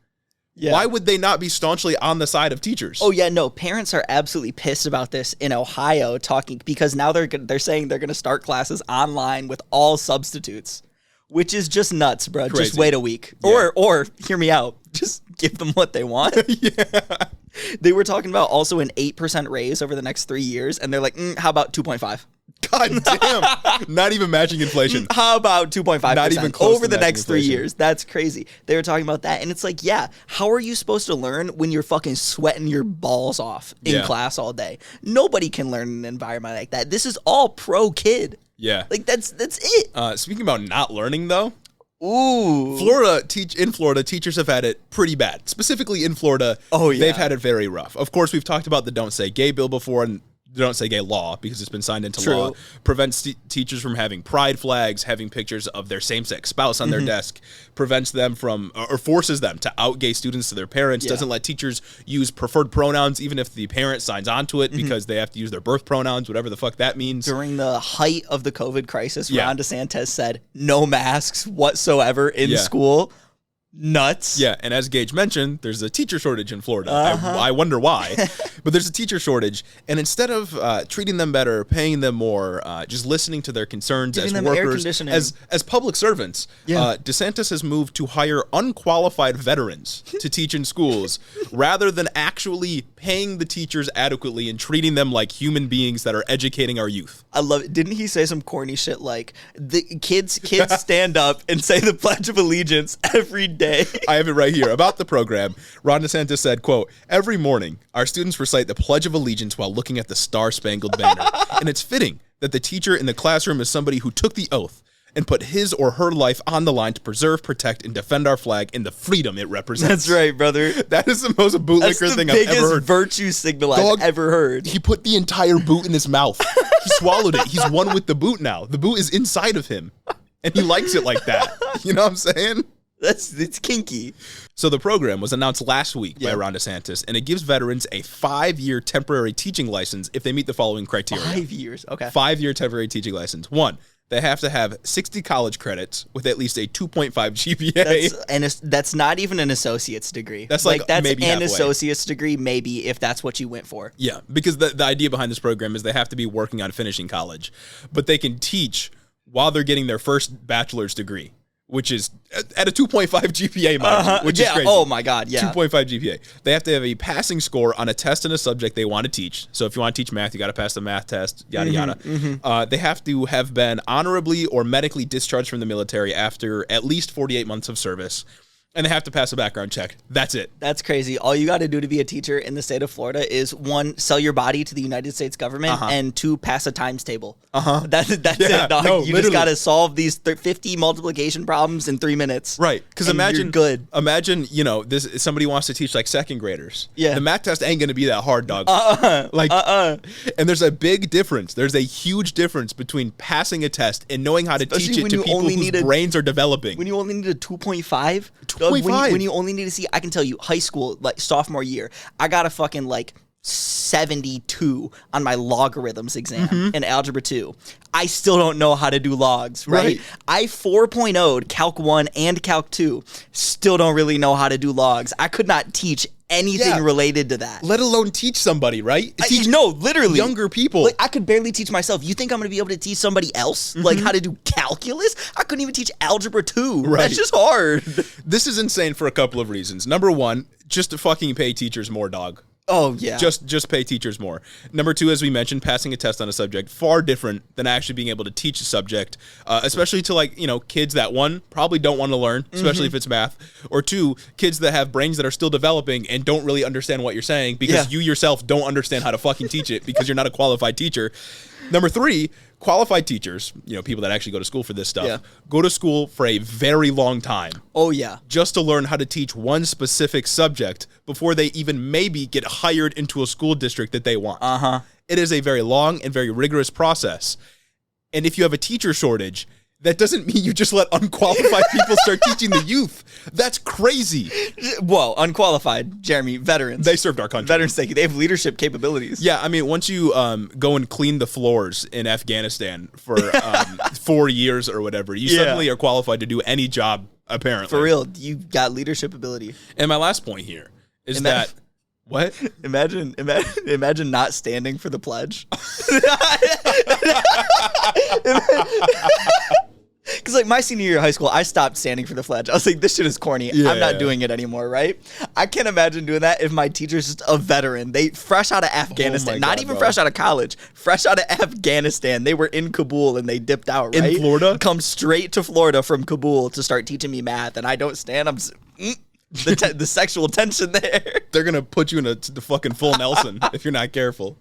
Yeah. Why would they not be staunchly on the side of teachers? Oh yeah, no. Parents are absolutely pissed about this in Ohio, because now they're saying they're going to start classes online with all substitutes, which is just nuts, bro. Crazy. Just wait a week, or hear me out. Just give them what they want. They were talking about also an 8% raise over the next 3 years, and they're like, how about 2.5? God damn. Not even matching inflation. How about 2.5%? Not even close over to the matching next 3 inflation. years? That's crazy. They were talking about that, and it's like, yeah, how are you supposed to learn when you're fucking sweating your balls off in Yeah. class all day? Nobody can learn in an environment like that. This is all pro kid. Yeah. Like that's it. Speaking about not learning, though, Ooh. in Florida, teachers have had it pretty bad. Specifically in Florida, Oh, yeah. they've had it very rough. Of course, we've talked about the Don't Say Gay bill before, and the Don't Say Gay law, because it's been signed into True. law, prevents teachers from having pride flags, having pictures of their same-sex spouse on their desk, prevents them from, or forces them to out gay students to their parents, Yeah. doesn't let teachers use preferred pronouns, even if the parent signs onto it, because they have to use their birth pronouns, whatever the fuck that means. During the height of the COVID crisis, Yeah. Ron DeSantis said no masks whatsoever in Yeah. school. Nuts. Yeah, and as Gage mentioned, there's a teacher shortage in Florida. Uh-huh. I wonder why, but there's a teacher shortage, and instead of treating them better, paying them more, just listening to their concerns Giving as them air workers, conditioning. as public servants, Yeah. DeSantis has moved to hire unqualified veterans to teach in schools, rather than actually paying the teachers adequately and treating them like human beings that are educating our youth. I love it. Didn't he say some corny shit like the kids stand up and say the Pledge of Allegiance every day? I have it right here. About the program, Ron DeSantis said, quote, "Every morning, our students recite the Pledge of Allegiance while looking at the Star-Spangled Banner. And it's fitting that the teacher in the classroom is somebody who took the oath and put his or her life on the line to preserve, protect, and defend our flag and the freedom it represents." That's right, brother. That is the most That's bootlicker the thing I've ever biggest heard. virtue signal Dog, I've ever heard. He put the entire boot in his mouth. He swallowed it. He's one with the boot now. The boot is inside of him. And he likes it like that. You know what I'm saying? It's kinky. So the program was announced last week by Yeah. Ron DeSantis, and it gives veterans a 5-year temporary teaching license if they meet the following criteria. 5 years. Okay. 5-year temporary teaching license. 1, they have to have 60 college credits with at least a 2.5 GPA. That's not even an associate's degree. That's like that's maybe an halfway. associate's degree, maybe, if that's what you went for. Yeah, because the idea behind this program is they have to be working on finishing college, but they can teach while they're getting their first bachelor's degree, which is at a 2.5 GPA, mind you, which is crazy. Oh my God. Yeah. 2.5 GPA. They have to have a passing score on a test in a subject they want to teach. So if you want to teach math, you got to pass the math test, yada, yada. They have to have been honorably or medically discharged from the military after at least 48 months of service. And they have to pass a background check. That's it. That's crazy. All you got to do to be a teacher in the state of Florida is 1, sell your body to the United States government, and 2, pass a times table. That's Yeah, it, dog. no, You just literally. got to solve these 50 multiplication problems in 3 minutes. Right. Because and imagine, you're good. Imagine, this somebody wants to teach like second graders. Yeah. The math test ain't going to be that hard, dog. And there's a big difference. There's a huge difference between passing a test and knowing how to Especially teach it when to you people only whose need a- brains are developing. When you only need a 2.5, 2.5. when you only need to see, I can tell you, high school, like sophomore year, I got a fucking like 72 on my logarithms exam in Algebra 2. I still don't know how to do logs, right? Right. I 4.0'd Calc 1 and Calc 2. Still don't really know how to do logs. I could not teach anything Yeah. related to that. Let alone teach somebody, right? Teach No, literally. younger people. Like, I could barely teach myself. You think I'm going to be able to teach somebody else like how to do calculus? I couldn't even teach algebra 2. Right. That's just hard. This is insane for a couple of reasons. Number 1, just to fucking pay teachers more, dog. Oh yeah. Just pay teachers more. Number 2, as we mentioned, passing a test on a subject, far different than actually being able to teach a subject, especially to kids that 1, probably don't want to learn, especially if it's math, or 2, kids that have brains that are still developing and don't really understand what you're saying because you yourself don't understand how to fucking teach it because you're not a qualified teacher. Number 3, qualified teachers, people that actually go to school for this stuff, go to school for a very long time. Oh yeah. Just to learn how to teach one specific subject before they even maybe get hired into a school district that they want. It is a very long and very rigorous process. And if you have a teacher shortage, that doesn't mean you just let unqualified people start teaching the youth. That's crazy. Whoa, unqualified, Jeremy, veterans. They served our country. Veterans, they have leadership capabilities. Yeah, I mean, once you go and clean the floors in Afghanistan for 4 years or whatever, you suddenly are qualified to do any job, apparently. For real, you got leadership ability. And my last point here is that... What? Imagine not standing for the pledge. Because like my senior year of high school, I stopped standing for the flag. I was like, this shit is corny. I'm not doing it anymore, right? I can't imagine doing that if my teacher's just a veteran. They fresh out of Afghanistan, not even fresh out of college, fresh out of Afghanistan. They were in Kabul and they dipped out, right? In Florida? Come straight to Florida from Kabul to start teaching me math, and I don't stand. I'm just, the sexual tension there. They're going to put you in the fucking full Nelson if you're not careful.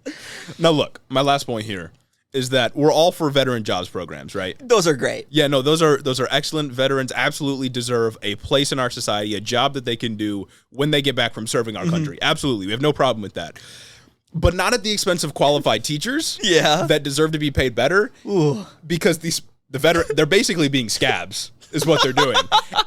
Now, look, my last point here is that we're all for veteran jobs programs, right? Those are great. Yeah, no, those are excellent. Veterans absolutely deserve a place in our society, a job that they can do when they get back from serving our country. Absolutely. We have no problem with that. But not at the expense of qualified teachers that deserve to be paid better. Ooh. Because they're basically being scabs is what they're doing.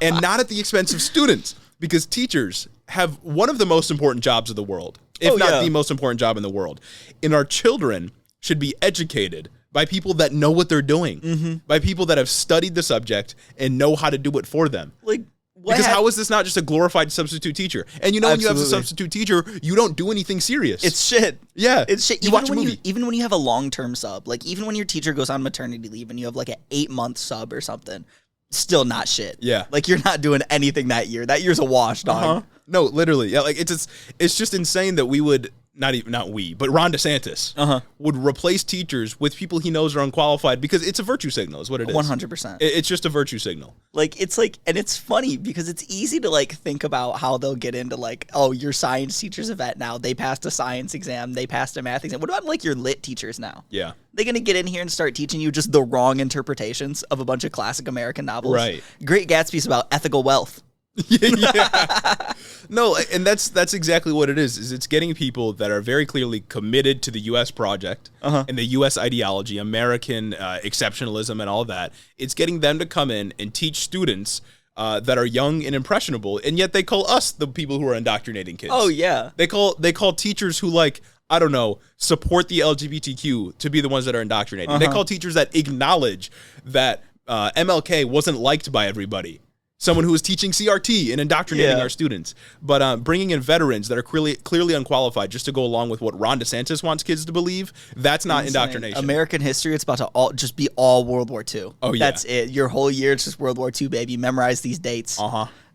And not at the expense of students, because teachers have one of the most important jobs of the world, if not the most important job in the world. And our children should be educated by people that know what they're doing, by people that have studied the subject and know how to do it for them. Like, because how is this not just a glorified substitute teacher? And when you have a substitute teacher, you don't do anything serious. It's shit. Yeah. It's shit. You watch a movie. Even when you have a long-term sub, like even when your teacher goes on maternity leave and you have like an 8-month sub or something, still not shit. Yeah. Like you're not doing anything that year. That year's a wash, dog. No, literally. Yeah, like it's just insane that we would but Ron DeSantis would replace teachers with people he knows are unqualified because it's a virtue signal is what it is. 100%. It's just a virtue signal. Like, it's like, and it's funny because it's easy to like think about how they'll get into like, oh, your science teacher's a vet now. They passed a science exam. They passed a math exam. What about like your lit teachers now? Yeah. They're going to get in here and start teaching you just the wrong interpretations of a bunch of classic American novels. Right. Great Gatsby's about ethical wealth. Yeah. No, and that's exactly what it is it's getting people that are very clearly committed to the U.S. project and the U.S. ideology, American exceptionalism and all that. It's getting them to come in and teach students that are young and impressionable, and yet they call us the people who are indoctrinating kids. Oh, yeah. They call teachers who, like, I don't know, support the LGBTQ to be the ones that are indoctrinating. They call teachers that acknowledge that MLK wasn't liked by everybody. Someone who is teaching CRT and indoctrinating our students. But bringing in veterans that are clearly unqualified just to go along with what Ron DeSantis wants kids to believe, that's not indoctrination. American history, it's about to just be all World War II. Oh, yeah. That's it. Your whole year, it's just World War II, baby. Memorize these dates.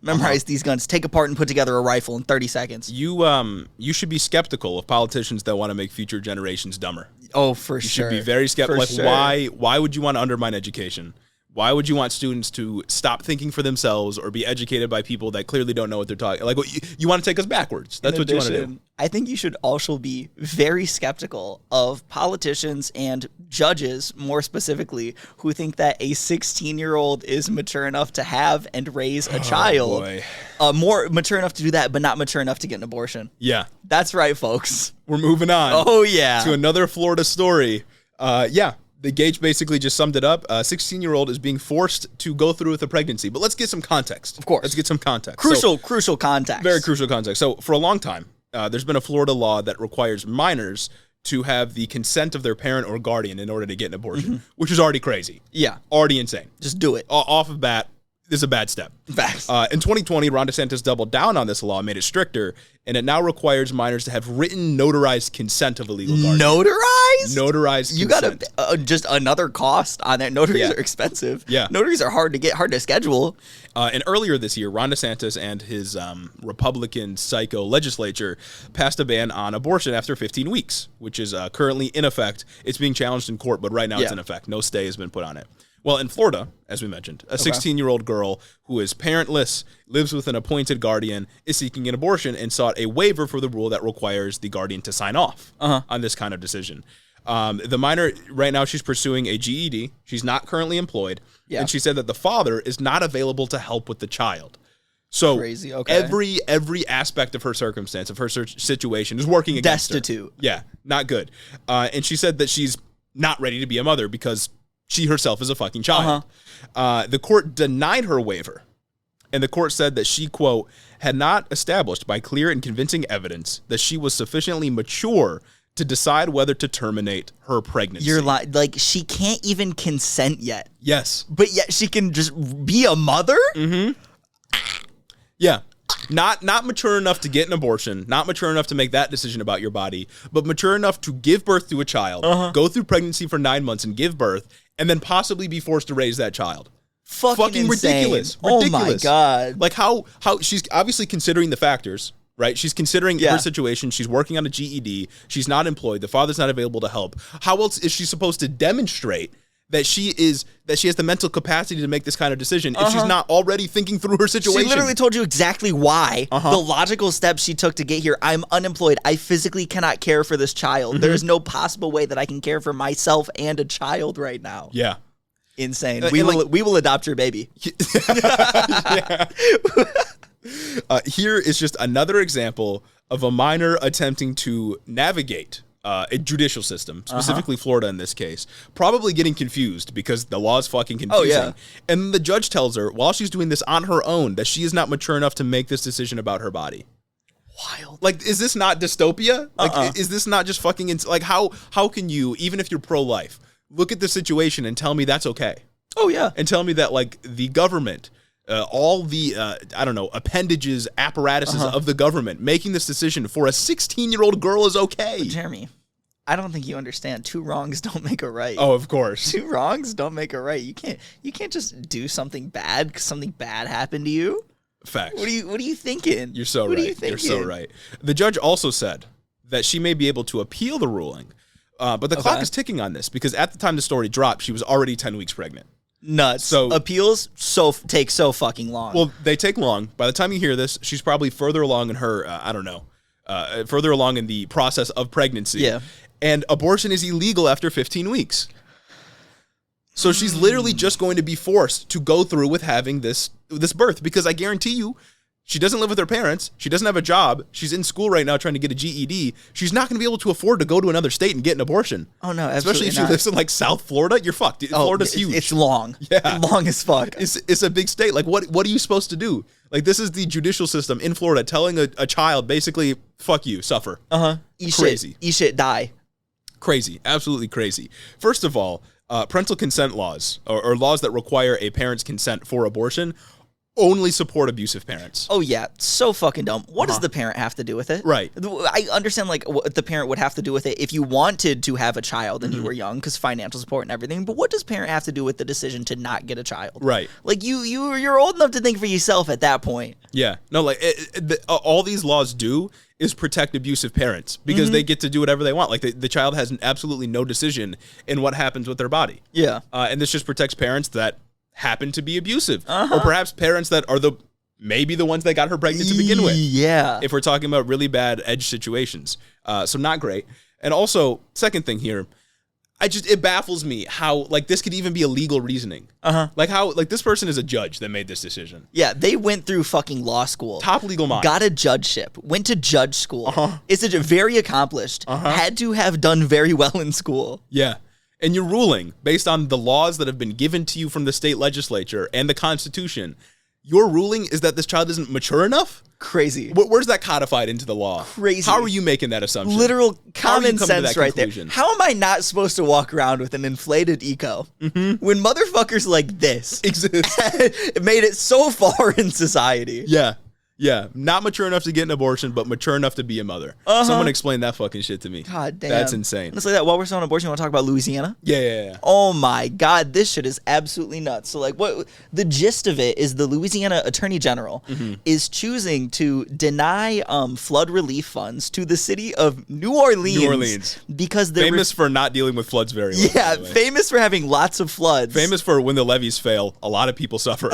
Memorize these guns. Take apart and put together a rifle in 30 seconds. You should be skeptical of politicians that want to make future generations dumber. Oh, for sure. You should be very skeptical. Why would you want to undermine education? Why would you want students to stop thinking for themselves or be educated by people that clearly don't know what they're talking? Like, you want to take us backwards. That's what you want to do. I think you should also be very skeptical of politicians and judges, more specifically, who think that a 16-year-old is mature enough to have and raise a child. More mature enough to do that, but not mature enough to get an abortion. Yeah. That's right, folks. We're moving on. Oh, yeah. To another Florida story. The Gage basically just summed it up. A 16-year-old is being forced to go through with a pregnancy. But let's get some context. Of course. Let's get some context. Crucial context. Very crucial context. So for a long time, there's been a Florida law that requires minors to have the consent of their parent or guardian in order to get an abortion, which is already crazy. Yeah. Already insane. Just do it. Off of bat, this is a bad step. Facts. In 2020, Ron DeSantis doubled down on this law, made it stricter, and it now requires minors to have written notarized consent of a legal guardian. Notarized? Notarized You consent. got just another cost on that. Notaries are expensive. Yeah. Notaries are hard to get, hard to schedule. And earlier this year, Ron DeSantis and his Republican psycho legislature passed a ban on abortion after 15 weeks, which is currently in effect. It's being challenged in court, but right now it's in effect. No stay has been put on it. Well, in Florida, as we mentioned, a 16-year-old girl who is parentless, lives with an appointed guardian, is seeking an abortion and sought a waiver for the rule that requires the guardian to sign off on this kind of decision. The minor, right now, she's pursuing a GED. She's not currently employed. Yeah. And she said that the father is not available to help with the child. So crazy. Okay. Every aspect of her circumstance, of her situation, is working against her. Destitute. Yeah, not good. And she said that she's not ready to be a mother because she herself is a fucking child. The court denied her waiver, and the court said that she, quote, had not established by clear and convincing evidence that she was sufficiently mature to decide whether to terminate her pregnancy. You're like, she can't even consent yet. Yes. But yet she can just be a mother? Mm-hmm. Yeah. Not mature enough to get an abortion, not mature enough to make that decision about your body, but mature enough to give birth to a child, go through pregnancy for 9 months and give birth, and then possibly be forced to raise that child. Fucking insane. ridiculous. Oh my God. Like how she's obviously considering the factors, right? She's considering her situation. She's working on a GED. She's not employed. The father's not available to help. How else is she supposed to demonstrate that she has the mental capacity to make this kind of decision if she's not already thinking through her situation? She literally told you exactly why. The logical steps she took to get here. I'm unemployed. I physically cannot care for this child. There is no possible way that I can care for myself and a child right now. Yeah. Insane. We will adopt your baby. Here is just another example of a minor attempting to navigate a judicial system, specifically Florida in this case, probably getting confused because the law is fucking confusing. Oh, yeah. And the judge tells her, while she's doing this on her own, that she is not mature enough to make this decision about her body. Wild. Like, is this not dystopia? Like, is this not just fucking... like, how can you, even if you're pro-life, look at the situation and tell me that's okay? Oh, yeah. And tell me that, like, the government... all the, appendages, apparatuses of the government making this decision for a 16-year-old girl is okay. But Jeremy, I don't think you understand. 2 wrongs don't make a right. Oh, of course. 2 wrongs don't make a right. You can't just do something bad because something bad happened to you. Facts. What are you thinking? You're so right. What are you thinking? You're so right. The judge also said that she may be able to appeal the ruling, but the clock is ticking on this because at the time the story dropped, she was already 10 weeks pregnant. Nuts. So appeals take so fucking long. Well, they take long. By the time you hear this, she's probably further along in her, further along in the process of pregnancy. Yeah. And abortion is illegal after 15 weeks. So she's literally just going to be forced to go through with having this birth because I guarantee you, she doesn't live with her parents. She doesn't have a job. She's in school right now trying to get a GED. She's not going to be able to afford to go to another state and get an abortion. Oh, no, especially if she lives in, like, South Florida. You're fucked. Florida's huge. It's long. Yeah. Long as fuck. It's a big state. Like, what are you supposed to do? Like, this is the judicial system in Florida telling a child, basically, fuck you, suffer. Crazy. Eat shit, die. Crazy. Absolutely crazy. First of all, parental consent laws, or laws that require a parent's consent for abortion, only support abusive parents. Oh, yeah. So fucking dumb. What does the parent have to do with it? Right. I understand, like, what the parent would have to do with it if you wanted to have a child and you were young, because financial support and everything. But what does parent have to do with the decision to not get a child? Right. Like, you're old enough to think for yourself at that point. Yeah. No, like, all these laws do is protect abusive parents because they get to do whatever they want. Like, the child has absolutely no decision in what happens with their body. Yeah. And this just protects parents that happen to be abusive, or perhaps parents that are maybe the ones that got her pregnant to begin with. Yeah. If we're talking about really bad edge situations. So not great. And also, second thing here, it baffles me how, like, this could even be a legal reasoning. Like how, like, this person is a judge that made this decision. Yeah, they went through fucking law school. Top legal mind. Got a judgeship. Went to judge school. Is very accomplished. Had to have done very well in school. Yeah. And you're ruling based on the laws that have been given to you from the state legislature and the Constitution. Your ruling is that this child isn't mature enough? Crazy. Where's that codified into the law? Crazy. How are you making that assumption? Literal common sense right conclusion? there. How am I not supposed to walk around with an inflated ego when motherfuckers like this exist? Made it so far in society. Yeah. Yeah, not mature enough to get an abortion, but mature enough to be a mother. Someone explain that fucking shit to me. God damn. That's insane. Let's say that while we're still on abortion, you want to talk about Louisiana? Yeah. Oh my God, this shit is absolutely nuts. So, like, what the gist of it is, the Louisiana Attorney General is choosing to deny flood relief funds to the city of New Orleans. Because they're famous for not dealing with floods very well. Yeah, famous for having lots of floods. Famous for when the levees fail, a lot of people suffer.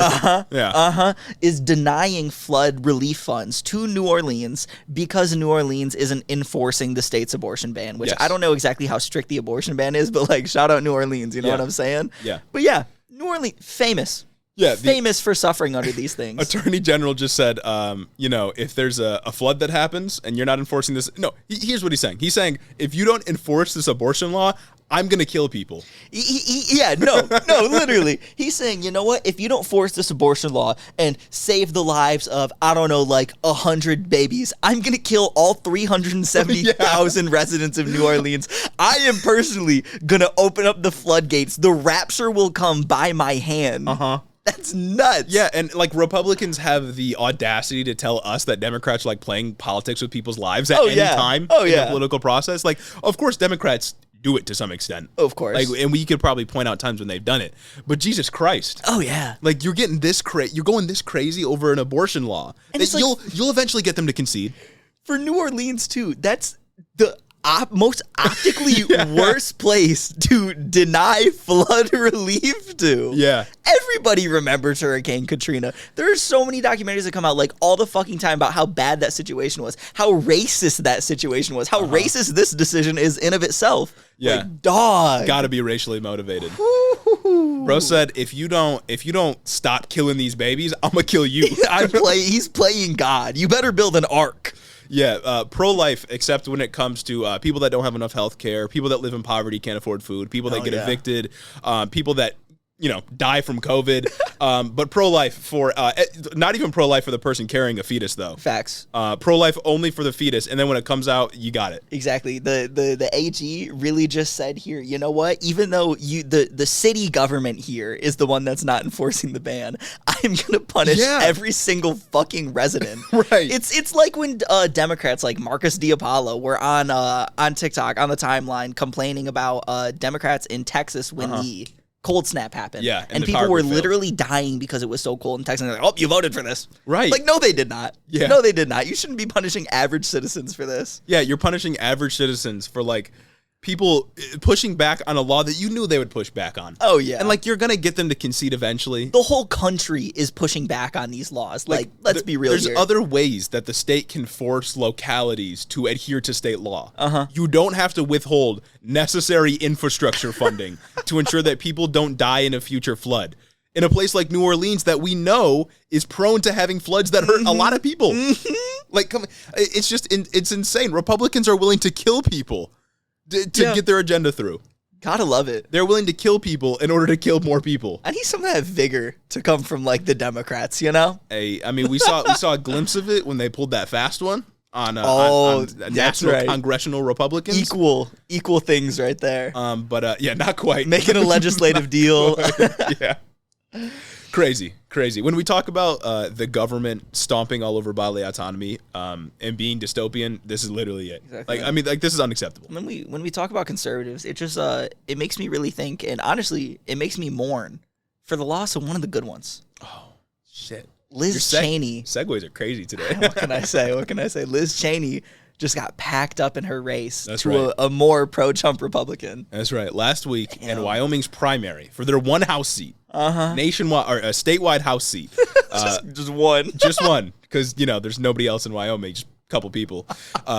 Is denying flood relief funds to New Orleans because New Orleans isn't enforcing the state's abortion ban, which I don't know exactly how strict the abortion ban is, but, like, shout out New Orleans, you know what I'm saying? Yeah. But yeah, New Orleans, famous. Yeah, famous for suffering under these things. Attorney General just said, if there's a flood that happens and you're not enforcing this, here's what he's saying. He's saying, if you don't enforce this abortion law, I'm going to kill people. Literally. He's saying, you know what? If you don't force this abortion law and save the lives of, 100 babies, I'm going to kill all 370,000 residents of New Orleans. I am personally going to open up the floodgates. The rapture will come by my hand. That's nuts. Yeah, and, like, Republicans have the audacity to tell us that Democrats like playing politics with people's lives at any time in the political process. Like, of course, Democrats do it to some extent. Of course. Like, and we could probably point out times when they've done it. But Jesus Christ. Oh, yeah. Like, you're getting you're going this crazy over an abortion law. And it's like, you'll eventually get them to concede. For New Orleans, too, that's the most optically worst place to deny flood relief to. Yeah. Everybody remembers Hurricane Katrina. There are so many documentaries that come out like all the fucking time about how bad that situation was, how racist that situation was, how racist this decision is in of itself. Yeah. Like, dog. Gotta be racially motivated. Bro said, if you don't stop killing these babies, I'm gonna kill you. He's playing God. You better build an ark. Yeah, pro-life, except when it comes to people that don't have enough health care, people that live in poverty, can't afford food, people that get evicted, people that, die from COVID. But pro-life for, not even pro-life for the person carrying a fetus, though. Facts. Pro-life only for the fetus, and then when it comes out, you got it. Exactly. The AG really just said here, you know what? Even though the city government here is the one that's not enforcing the ban, I'm gonna punish every single fucking resident. Right. It's like when Democrats like Marcus Diapolo were on TikTok on the timeline complaining about Democrats in Texas when the cold snap happened. Yeah, and people were literally dying because it was so cold in Texas. And they're like, oh, you voted for this. Right. Like, no, they did not. Yeah. No, they did not. You shouldn't be punishing average citizens for this. Yeah, you're punishing average citizens for, like, people pushing back on a law that you knew they would push back on. Oh, yeah. And, like, you're going to get them to concede eventually. The whole country is pushing back on these laws. Like let's be real There's here. other ways that the state can force localities to adhere to state law. You don't have to withhold necessary infrastructure funding to ensure that people don't die in a future flood. In a place like New Orleans that we know is prone to having floods that hurt a lot of people. Like, it's insane. Republicans are willing to kill people to get their agenda through. Gotta love it. They're willing to kill people in order to kill more people. I need some of that vigor to come from like the Democrats, you know? Hey, I mean, we saw a glimpse of it when they pulled that fast one on national congressional Republicans. Equal things right there. But not quite. Making a legislative deal. Yeah. Crazy. When we talk about the government stomping all over bodily autonomy and being dystopian, this is literally it. Exactly. This is unacceptable. When we talk about conservatives, it just it makes me really think, and honestly, it makes me mourn for the loss of one of the good ones. Oh, shit. Liz Cheney. Segues are crazy today. What can I say? Liz Cheney just got packed up in her race to a more pro-Trump Republican. That's right. Last week in Wyoming's primary for their one House seat, nationwide or a statewide House seat, just one, because there's nobody else in Wyoming, just a couple people.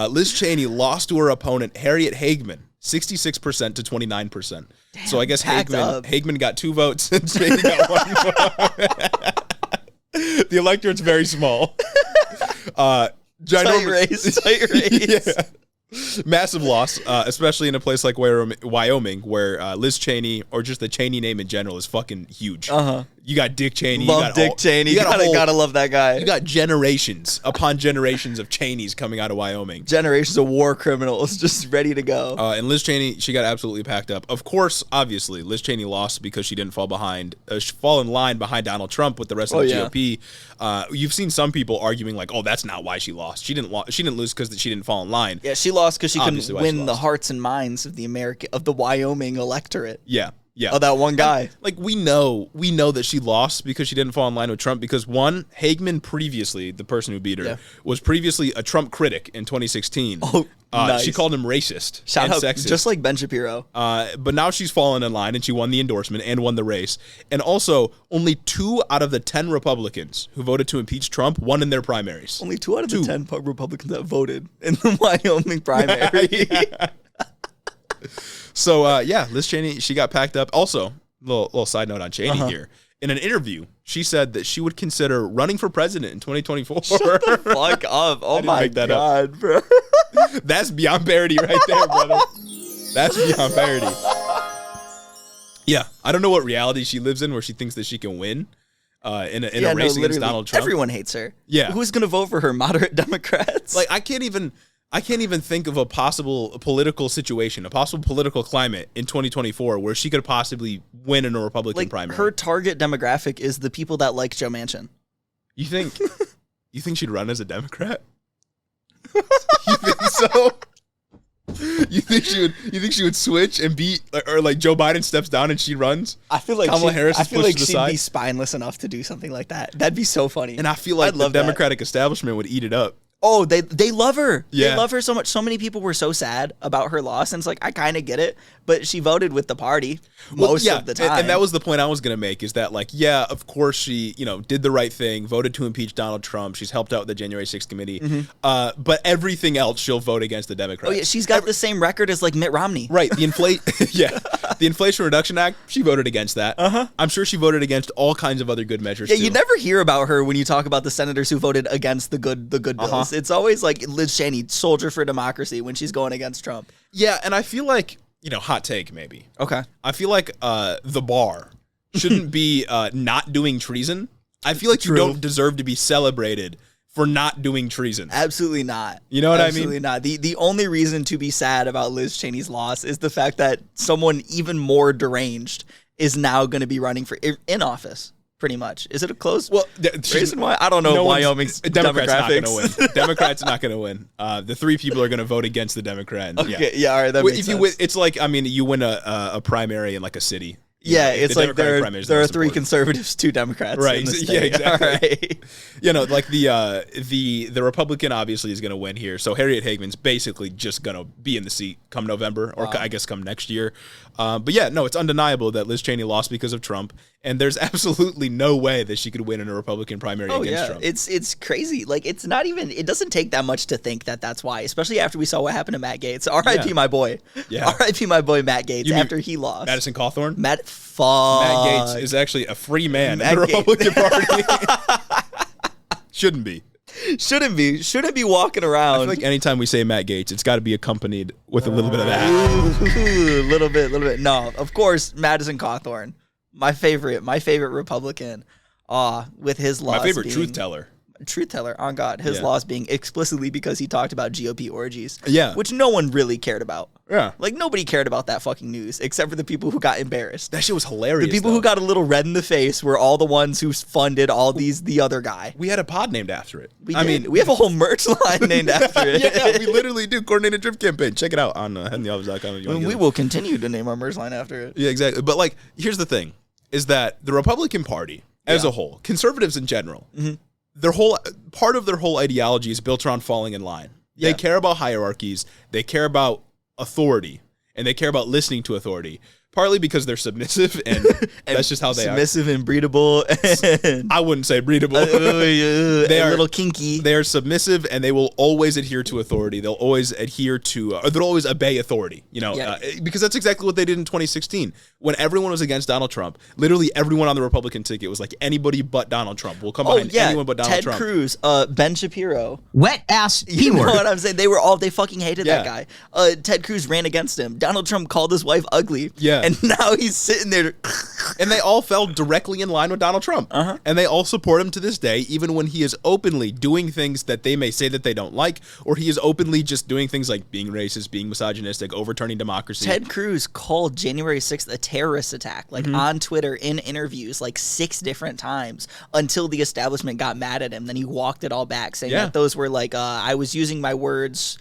Liz Cheney lost to her opponent Harriet Hageman, 66% to 29%. So I guess Hageman got 2 votes and Cheney got 1 vote. The electorate's very small. Tight race. Yeah. Massive loss, especially in a place like Wyoming, where Liz Cheney, or just the Cheney name in general, is fucking huge. You got Dick Cheney. Cheney. You gotta love that guy. You got generations upon generations of Cheneys coming out of Wyoming. Generations of war criminals just ready to go. And Liz Cheney, she got absolutely packed up. Of course, obviously, Liz Cheney lost because she didn't fall in line behind Donald Trump with the rest of the GOP. You've seen some people arguing like, "Oh, that's not why she lost. She didn't lose because she didn't fall in line." Yeah, she lost because she couldn't win the hearts and minds of the Wyoming electorate. Yeah. Oh, that one guy. Like we know that she lost because she didn't fall in line with Trump because Hageman previously, the person who beat her, was previously a Trump critic in 2016. Oh, nice. She called him racist and sexist. Just like Ben Shapiro. But now she's fallen in line and she won the endorsement and won the race. And also, only 2 out of the 10 Republicans who voted to impeach Trump won in their primaries. Only 2 out of the 10 Republicans that voted in the Wyoming primary. So, Liz Cheney, she got packed up. Also, little side note on Cheney here. In an interview, she said that she would consider running for president in 2024. Shut the fuck up. Oh my God, bro. That's beyond parody right there, brother. That's beyond parody. Yeah, I don't know what reality she lives in where she thinks that she can win in a race against Donald Trump. Everyone hates her. Yeah. Who's going to vote for her? Moderate Democrats? Like, I can't even think of a possible political situation, a possible political climate in 2024 where she could possibly win in a Republican primary. Her target demographic is the people that like Joe Manchin. You think she'd run as a Democrat? You think so? You think she would switch and beat, or like Joe Biden steps down and she runs? I feel like Kamala Harris is pushed to the she'd side. be spineless enough to do something like that. That'd be so funny. And I feel like the Democratic establishment would eat it up. Oh, they love her. Yeah. They love her so much. So many people were so sad about her loss, and it's like, I kind of get it, but she voted with the party most of the time. And that was the point I was going to make, is that, like, yeah, of course she, did the right thing, voted to impeach Donald Trump. She's helped out with the January 6th committee. But everything else, she'll vote against the Democrats. Oh, yeah, she's got the same record as, like, Mitt Romney. Right. The Inflation Reduction Act, she voted against that. I'm sure she voted against all kinds of other good measures, Yeah, too. you never hear about her when you talk about the senators who voted against the good bills. It's always like Liz Cheney, soldier for democracy, when she's going against Trump. Yeah, and I feel like, hot take maybe. Okay. I feel like the bar shouldn't be not doing treason. I feel like you don't deserve to be celebrated for not doing treason. Absolutely not. You know what I mean? Absolutely not. The only reason to be sad about Liz Cheney's loss is the fact that someone even more deranged is now going to be running for in office. Pretty much. Is it a close reason why? I don't know Wyoming's Democrats not going to demographics. win. Democrats not going to win. The three people are going to vote against the Democrat. Okay, all right, that makes sense. It's like, you win a primary in like a city. Yeah, it's like there are 3 important. conservatives, 2 Democrats. Right. In the state. Yeah, exactly. All right. Like the Republican obviously is going to win here. So Harriet Hageman's basically just going to be in the seat come November, or I guess come next year. But yeah, no, it's undeniable that Liz Cheney lost because of Trump, and there's absolutely no way that she could win in a Republican primary against Trump. It's crazy. Like, it's not even. It doesn't take that much to think that that's why. Especially after we saw what happened to Matt Gaetz. R.I.P. my boy. Yeah. R.I.P. my boy Matt Gaetz. You mean After he lost. Madison Cawthorn. Matt Gaetz is actually a free man in the Republican Party. Shouldn't be. Shouldn't be walking around. I feel like anytime we say Matt Gaetz, it's got to be accompanied with a little bit of that. A little bit. No, of course, Madison Cawthorn, my favorite Republican. With his loss, My favorite truth teller, on God. His loss being explicitly because he talked about GOP orgies. Yeah. Which no one really cared about. Yeah. Like, nobody cared about that fucking news except for the people who got embarrassed. That shit was hilarious. The people who got a little red in the face were all the ones who funded the other guy. We had a pod named after it. We have a whole merch line named after it. Yeah, we literally do. Coordinated Drift Campaign. Check it out on headintheoffice.com. And we will continue to name our merch line after it. Yeah, exactly. But, like, here's the thing, is that the Republican Party as a whole, conservatives in general, part of their whole ideology is built around falling in line. They care about hierarchies. They care about authority. And they care about listening to authority. Partly because they're submissive, and that's just how they submissive and breedable. And I wouldn't say breedable. They are a little kinky. They are submissive, and they will always adhere to authority. They'll always adhere to, or they'll always obey authority. Because that's exactly what they did in 2016 when everyone was against Donald Trump. Literally everyone on the Republican ticket was like, anybody but Donald Trump. We'll come behind anyone but Donald Trump. Ted Cruz, Ben Shapiro, wet ass P-word. You know what I'm saying? They fucking hated that guy. Ted Cruz ran against him. Donald Trump called his wife ugly. Yeah. And now he's sitting there. And they all fell directly in line with Donald Trump. And they all support him to this day, even when he is openly doing things that they may say that they don't like, or he is openly just doing things like being racist, being misogynistic, overturning democracy. Ted Cruz called January 6th a terrorist attack, like on Twitter, in interviews, like 6 different times, until the establishment got mad at him. Then he walked it all back, saying that those were like, I was using my words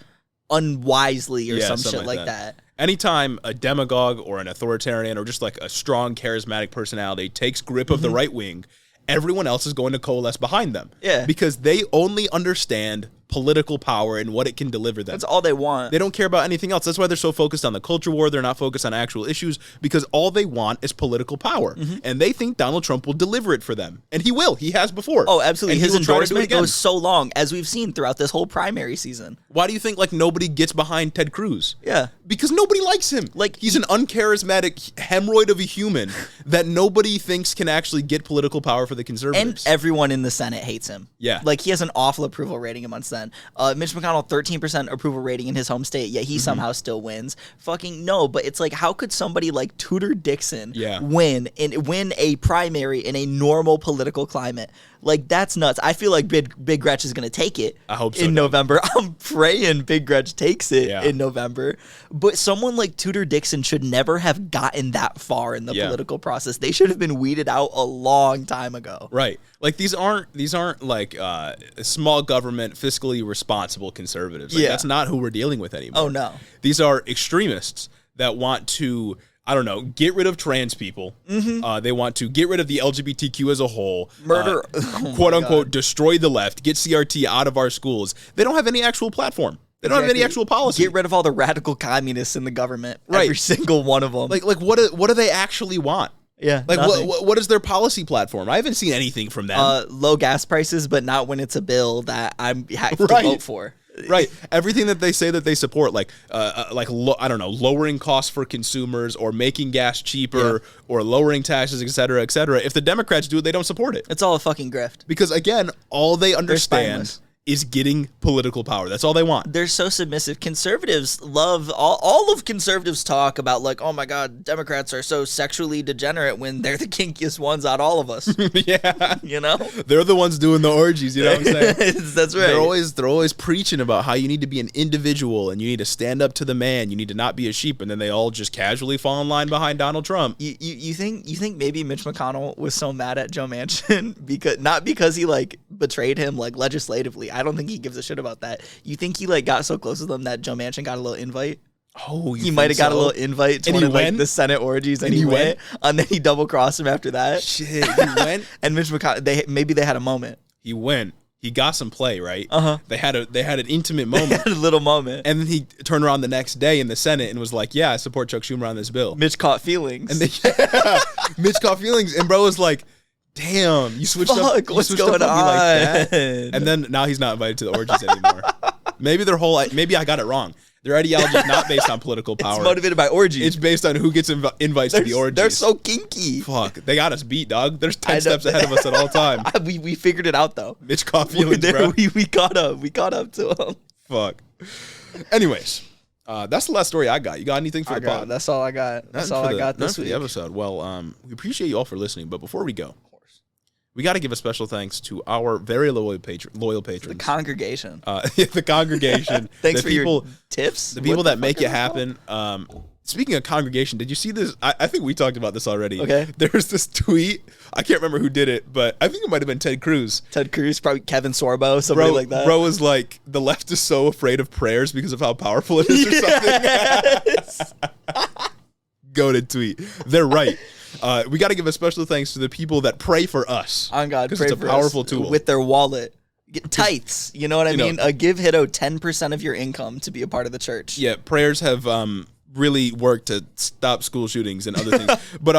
unwisely or some shit like that. Anytime a demagogue or an authoritarian or just like a strong, charismatic personality takes grip of the right wing, everyone else is going to coalesce behind them. Yeah. Because they only understand political power and what it can deliver them. That's all they want. They don't care about anything else. That's why they're so focused on the culture war. They're not focused on actual issues, because all they want is political power. And they think Donald Trump will deliver it for them. And he will. He has before. Oh, absolutely. And his endorsement goes so long, as we've seen throughout this whole primary season. Why do you think, like, nobody gets behind Ted Cruz? Yeah. Because nobody likes him. Like, he's an uncharismatic hemorrhoid of a human that nobody thinks can actually get political power for the conservatives. And everyone in the Senate hates him. Yeah. Like, he has an awful approval rating amongst them. Mitch McConnell, 13% approval rating in his home state, yet he somehow still wins. Fucking no, but it's like, how could somebody like Tudor Dixon win a primary in a normal political climate? Like, that's nuts. I feel like Big Gretch is going to take it. I hope so. In November. I'm praying Big Gretch takes it in November. But someone like Tudor Dixon should never have gotten that far in the political process. They should have been weeded out a long time ago. Right. Like, these aren't like small government, fiscally fiscally responsible conservatives. Like, Yeah. that's not who we're dealing with anymore. Oh, no. These are extremists that want to, I don't know, get rid of trans people. They want to get rid of the LGBTQ as a whole. Murder. Quote unquote, destroy the left, get CRT out of our schools. They don't have any actual platform. They don't have any actual policy. Get rid of all the radical communists in the government. Right. Every single one of them. Like what do they actually want? Yeah. Like nothing. what is their policy platform? I haven't seen anything from them. Low gas prices, but not when it's a bill that I'm have to Right. vote for. Right. Everything that they say that they support, like I don't know, lowering costs for consumers or making gas cheaper or lowering taxes, et cetera, et cetera. If the Democrats do it, they don't support it. It's all a fucking grift. Because, again, all they understand spineless. is getting political power. That's all they want. They're so submissive. Conservatives love all of conservatives talk about like, oh my God, Democrats are so sexually degenerate when they're the kinkiest ones out of all of us. Yeah. You know? They're the ones doing the orgies, you know what I'm saying? That's right. They're always preaching about how you need to be an individual and you need to stand up to the man. You need to not be a sheep. And then they all just casually fall in line behind Donald Trump. You think maybe Mitch McConnell was so mad at Joe Manchin because he like betrayed him like legislatively. I don't think he gives a shit about that. You think he like got so close with them that Joe Manchin got a little invite? Oh, he might have got a little invite to And one he of like went? the Senate orgies, and he went, and then he double crossed him after that. Shit, he went. And Mitch McConnell, maybe they had a moment. He went. He got some play, right? Uh-huh. They had an intimate They moment. had a little moment. And then he turned around the next day in the Senate and was like, "Yeah, I support Chuck Schumer on this bill." Mitch caught feelings. And Mitch caught feelings, and bro was like, "Damn, you switched up. You What's switched up going on me on? like that." And then now he's not invited to the orgies anymore. Maybe maybe I got it wrong. Their ideology is not based on political power. It's motivated by orgies. It's based on who gets invites to the orgies. They're so kinky. Fuck. They got us beat, dog. There's 10 steps ahead of us at all time. We figured it out though. Mitch caught feelings, bro. We caught up. We caught up to him. Fuck. Anyways, that's the last story I got. You got anything for the pod? That's all I got. That's all I got this for week. the episode. Well, we appreciate you all for listening, but before we go, we got to give a special thanks to our very loyal patrons. The congregation. The congregation. Thanks the for your tips. The people that make it happen. Speaking of congregation, did you see this? I think we talked about this already. Okay. There's this tweet. I can't remember who did it, but I think it might have been Ted Cruz. Ted Cruz, probably Kevin Sorbo, somebody like that. Bro was like, the left is so afraid of prayers because of how powerful it is or something. Goated tweet. They're right. We got to give a special thanks to the people that pray for us. On God, because pray it's a for powerful us tool with their wallet. Get tithes, you know what I mean? know. Give Hiddo 10% of your income to be a part of the church. Yeah, prayers have really worked to stop school shootings and other things. But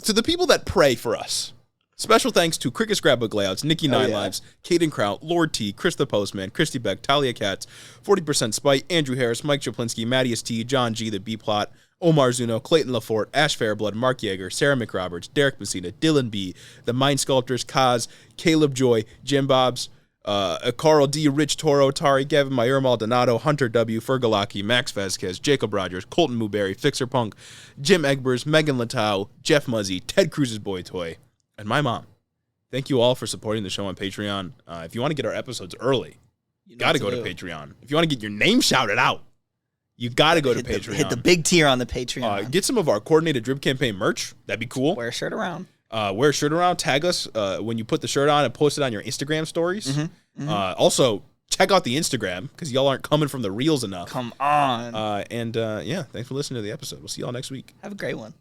to the people that pray for us, special thanks to Cricket Scrapbook Layouts, Nikki Nine Lives, Caden Kraut, Lord T, Chris the Postman, Christy Beck, Talia Katz, 40% Spite, Andrew Harris, Mike Chaplinsky, Mattias T, John G, the B Plot, Omar Zuno, Clayton Lafort, Ash Fairblood, Mark Yeager, Sarah McRoberts, Derek Messina, Dylan B, The Mind Sculptors, Kaz, Caleb Joy, Jim Bobs, Carl D, Rich Toro, Tari, Gavin Mayer Maldonado, Hunter W, Fergalaki, Max Vasquez, Jacob Rogers, Colton Muberry, Fixer Punk, Jim Egbers, Megan Latau, Jeff Muzzy, Ted Cruz's Boy Toy, and my mom. Thank you all for supporting the show on Patreon. If you want to get our episodes early, you got to go to Patreon. If you want to get your name shouted out, you got to go to Patreon. Hit the big tier on the Patreon. Get some of our coordinated drip campaign merch. That'd be cool. Wear a shirt around. Wear a shirt around. Tag us when you put the shirt on and post it on your Instagram stories. Also, check out the Instagram because y'all aren't coming from the reels enough. Come on. And thanks for listening to the episode. We'll see y'all next week. Have a great one.